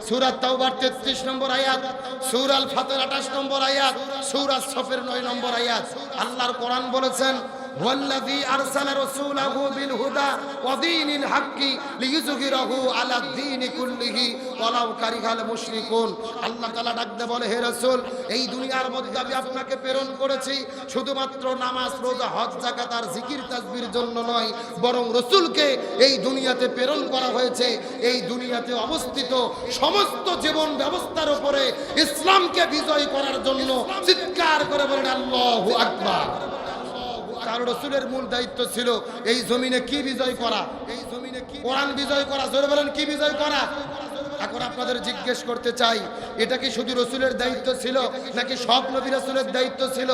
সূরা তাওবার 33 নম্বর আয়াত, সূরা আল ফাতর 28 নম্বর আয়াত, সূরা সফের 9 নম্বর আয়াত। আল্লাহর কোরআন বলেছেন, ওয়াল্লাযী আরসালা রাসূলাহু বিল হুদা ওয়া দীনিল হাক্কি লিইয়ুযহিরাহু আলা দ্বীনি কুল্লিহি ওয়ালাউ কারিহাল মুশরিকুন। আল্লাহ তাআলা ডাকতে বলে, হে রাসূল, এই দুনিয়ার মধ্যে আমি আপনাকে প্রেরণ করেছি শুধুমাত্র নামাজ, রোজা, হজ, যাকাত আর জিকির তাসবির জন্য নয়, বরং রাসূলকে এই দুনিয়াতে প্রেরণ করা হয়েছে এই দুনিয়াতে অবস্থিত সমস্ত জীবন ব্যবস্থার উপরে ইসলামকে বিজয় করার জন্য। চিৎকার করে বলেন আল্লাহু আকবার। তার রাসূলের মূল দায়িত্ব ছিল এই জমিনে কি বিজয় করা? এই জমিনে কি কোরআন বিজয় করা। জোরে বলেন, কি বিজয় করা? এখন আপনাদের জিজ্ঞেস করতে চাই, এটা কি শুধু রাসূলের দায়িত্ব ছিল নাকি সব নবী রাসূলের দায়িত্ব ছিল?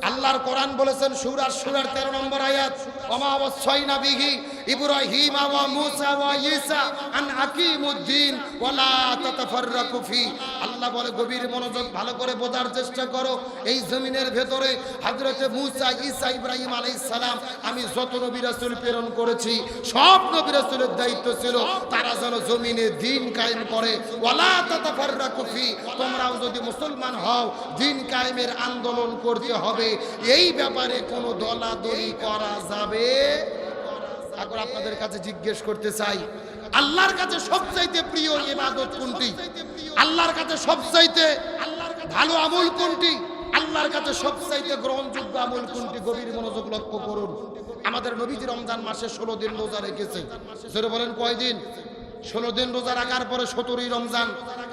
আল্লাহর কোরআন বলেছেন সূরা 13 নম্বর আয়াত, ওমা ওয়াসাইনা বিহি, ইব্রাহিম ওয়া মূসা ওয়া ঈসা আন আকিমুদ্দিন ওয়া লা তাতাফাররাকু ফি। আল্লাহ বলে গভীর মনোযোগ ভালো করে বোঝার চেষ্টা করো। এই জমিনের ভেতরে হযরত মূসা, ঈসা, ইব্রাহিম আলাইহিস সালাম আমি যত নবী রাসূল প্রেরণ করেছি সব নবী রাসূলের দায়িত্ব ছিল তারা যেন জমিনে দ্বীন কায়েম করে। ওয়া লা তাতাফাররাকু ফি, তোমরাও যদি মুসলমান হও দ্বীন কায়েমের আন্দোলন করতে হবে। এই ব্যাপারে কোনো দলাদলি করা যাবে। এখন আপনাদের কাছে জিজ্ঞেস করতে চাই, আল্লাহর কাছে সবচাইতে প্রিয় ইবাদত কোনটি? আল্লাহর কাছে সবচাইতে ভালো আমল কোনটি? আল্লাহর কাছে সবচাইতে গ্রহণযোগ্য আমল কোনটি? গভীর মনোযোগ লক্ষ্য করুন। আমাদের নবীজি রমজান মাসে 16 দিন রোজা রেখেছে। জোরে বলেন কয়দিন? 16 দিন রোজা রাখার পরে 17ই রমজান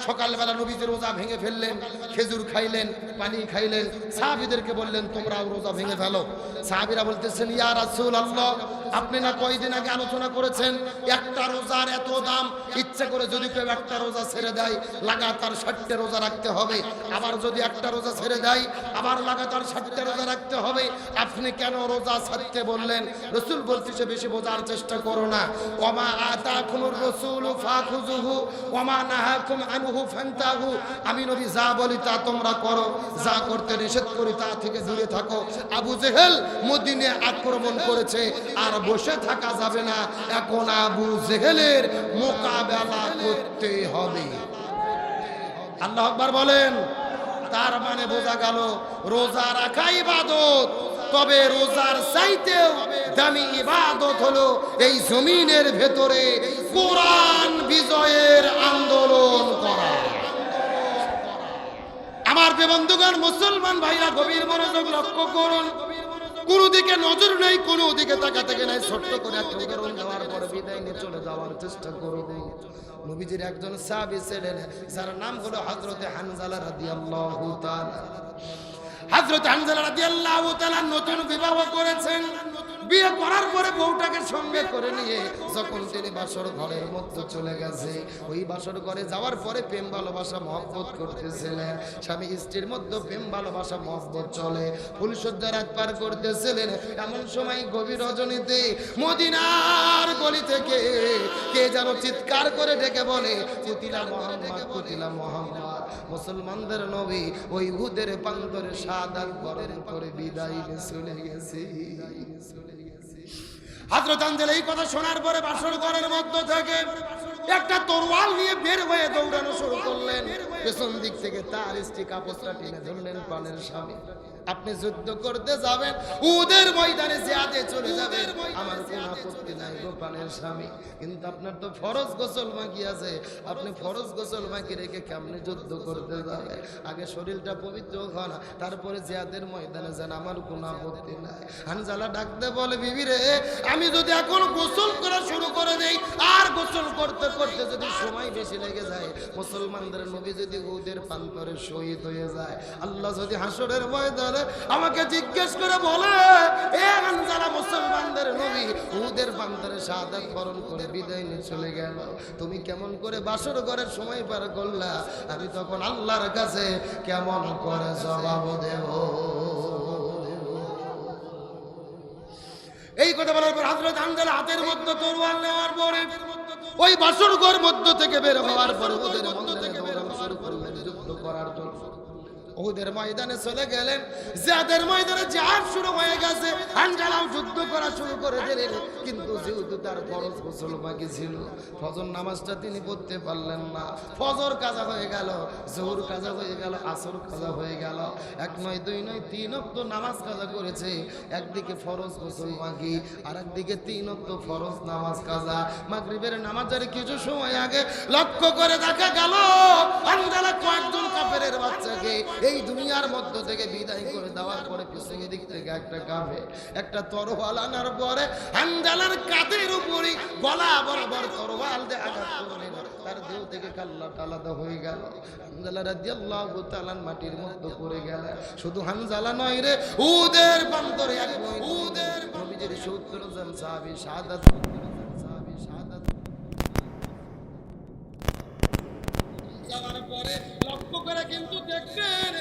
সকালবেলা নবীজি রোজা ভেঙে ফেললেন, খেজুর খাইলেন, পানি খাইলেন, সাহাবীদেরকে বললেন তোমরাও রোজা ভেঙে ফেলো। সাহাবীরা বলতেছেন ইয়া রাসূলুল্লাহ, আপনি না কয়দিন আগে আলোচনা করেছেন একটা রোজার এত দাম, ইচ্ছা করে যদি কেউ একটা রোজা ছেড়ে দেয় লাগাতার 60টা রোজা রাখতে হবে, আবার যদি একটা রোজা ছেড়ে দেয় আবার লাগাতার 60টা রোজা রাখতে হবে, আপনি কেন রোজা ছাড়তে বললেন? রাসূল বলতেছে বেশি বোঝার চেষ্টা করো না। ওমা আতাকুমুর রাসূলু ফাখুযুহু ওমা নাহাকুম আনহু ফান্তাহু, আমি নবী যা বলি তা তোমরা করো, যা করতে নিষেধ করি তা থেকে দূরে থাকো। আবু জেহেল মদিনে আক্রমণ করেছে, আর বসে থাকা যাবে না, এখন আবু জেহেলের মোকাবেলা করতে হবে। আল্লাহু আকবার বলেন। তার মানে বোঝা গেল রোজা রাখা ইবাদত, তবে রোজার চাইতেও দামি ইবাদত হলো এই জমিনের ভেতরে কোরআন বিজয়ের আন্দোলন করা। আমার বন্ধুগণ, মুসলমান ভাইরা গভীর মনোযোগ লক্ষ্য করুন। কোনো দিকে নজর নেই, কোনো দিকে তাকাতে নাই। ছোট্ট করে একটা উদাহরণ দেওয়ার পরে বিদায় নিয়ে চলে যাওয়ার চেষ্টা করুন। নবীজির একজন সাহাবী ছিলেন যার নাম হলো হযরতে হানজালা রাদিয়াল্লাহু তাআলা। হযরত হানজালা রাদিয়াল্লাহু তাআলা নতুন বিবাহ করেছেন। বিয়ে করার পরে বউটাকে সঙ্গে করে নিয়ে যখন তিনি বাসর ঘরের মধ্যে চলে গেছে, ওই বাসর ঘরে যাওয়ার পরে প্রেম ভালোবাসা মহব্বত করতেছিলেন। স্বামী স্ত্রীর মধ্যে প্রেম ভালোবাসা মহব্বত চলে, ফুলসজ্জা রাত পার করতেছিলেন। এমন সময় গভীর রজনীতে মদিনার গলি থেকে কে যেন চিৎকার করে ডেকে বলে কুতিলা মুহাম্মদ, কুতিলা মুহাম্মদ। মুসলমানদের নবী ওই উহুদের প্রান্তরে শাহাদাত বরণ করে বিদায় নিয়ে চলে গেছে। হযরত হানজালা এই কথা শোনার পরে বাসর ঘরের মধ্য থেকে একটা তরোয়াল নিয়ে বের হয়ে দৌড়ানো শুরু করলেন। পেছন দিক থেকে তার স্ত্রী কাপড়টা টেনে ধরলেন প্রাণের স্বামী। আপনি যুদ্ধ করতে যাবেন, উহুদের ময়দানে জিহাদে চলে যাবেন, আমার কোনো আপত্তি নাই গো প্রাণের স্বামী, কিন্তু আপনার তো ফরজ গোসল বাকি আছে। আপনি ফরজ গোসল বাকি রেখে কেমনে যুদ্ধ করতে যাবেন? আগে শরীরটা পবিত্র হন, তারপরে জিহাদের ময়দানে যান, আমার কোনো আপত্তি নাই। হানজালা ডাকতে বলে বিবি রে, আমি যদি এখন গোসল করা শুরু করে দেই আর গোসল করতে করতে যদি সময় বেশি লেগে যায়, মুসলমানদের নবী যদি উহুদের প্রান্তরে শহীদ হয়ে যায়, আল্লাহ যদি হাসরের ময়দানে আমাকে জিজ্ঞেস করে বলে এ হানজালা মুসলমানদের নবী উহুদের প্রান্তরে শাহাদাত বরণ করে বিদায় নিয়ে চলে গেল, তুমি কেমন করে বাসর ঘরের সময় পার করলা? আমি তখন আল্লাহর কাছে কেমন করে জবাব দেব? এই কথা বলার পর হযরত হানজালা হাতের মধ্যে তরোয়াল নেওয়ার পরে ওই বাসর ঘর মধ্য থেকে বের হওয়ার পরে ওদের মধ্যে দৌড়ানো শুরু করলেন যুদ্ধ করার জন্য। উহুদের ময়দানে চলে গেলেন, জিহাদের ময়দানে জিহাদ শুরু হয়ে গেছে। হানজালাও যুদ্ধ করা শুরু করে দিলেন, কিন্তু যেহেতু তার ফরজ গোসল বাকি ছিল, ফজর নামাজটা তিনি পড়তে পারলেন না। ফজর কাজা হয়ে গেল, জোহর কাজা হয়ে গেল, আসর কাজা হয়ে গেল। এক নয় দুই নয় 3 ওয়াক্ত নামাজ কাজা করেছে। একদিকে ফরজ গোসল বাকি, আর একদিকে 3 ওয়াক্ত ফরজ নামাজ কাজা। মাগরিবের নামাজের কিছু সময় আগে লক্ষ্য করে দেখা গেল হানজালা কয়েকজন কাফেরের বাচ্চাকে এই দুনিয়ার মধ্য থেকে বিদায় করে দেওয়ার পরে পিছনের দিক থেকে একটা কাফের একটা তরোয়াল আনার পরে হানজালার কাঁধের উপরে গলা বরাবর তরোয়াল দিয়ে আঘাত করলেন। তার দেহ থেকে কাল্লাটা আলাদা হয়ে গেল। হানজালা রাদিয়াল্লাহু তাআলা মাটির মধ্যে পড়ে গেল। শুধু হানজালা নয় রে, উহুদের প্রান্তরে এক উহুদের নবীজির 70 জন সাহাবী শাহাদাত যাওয়ার পরে লক্ষ্য করে কিন্তু দেখবেন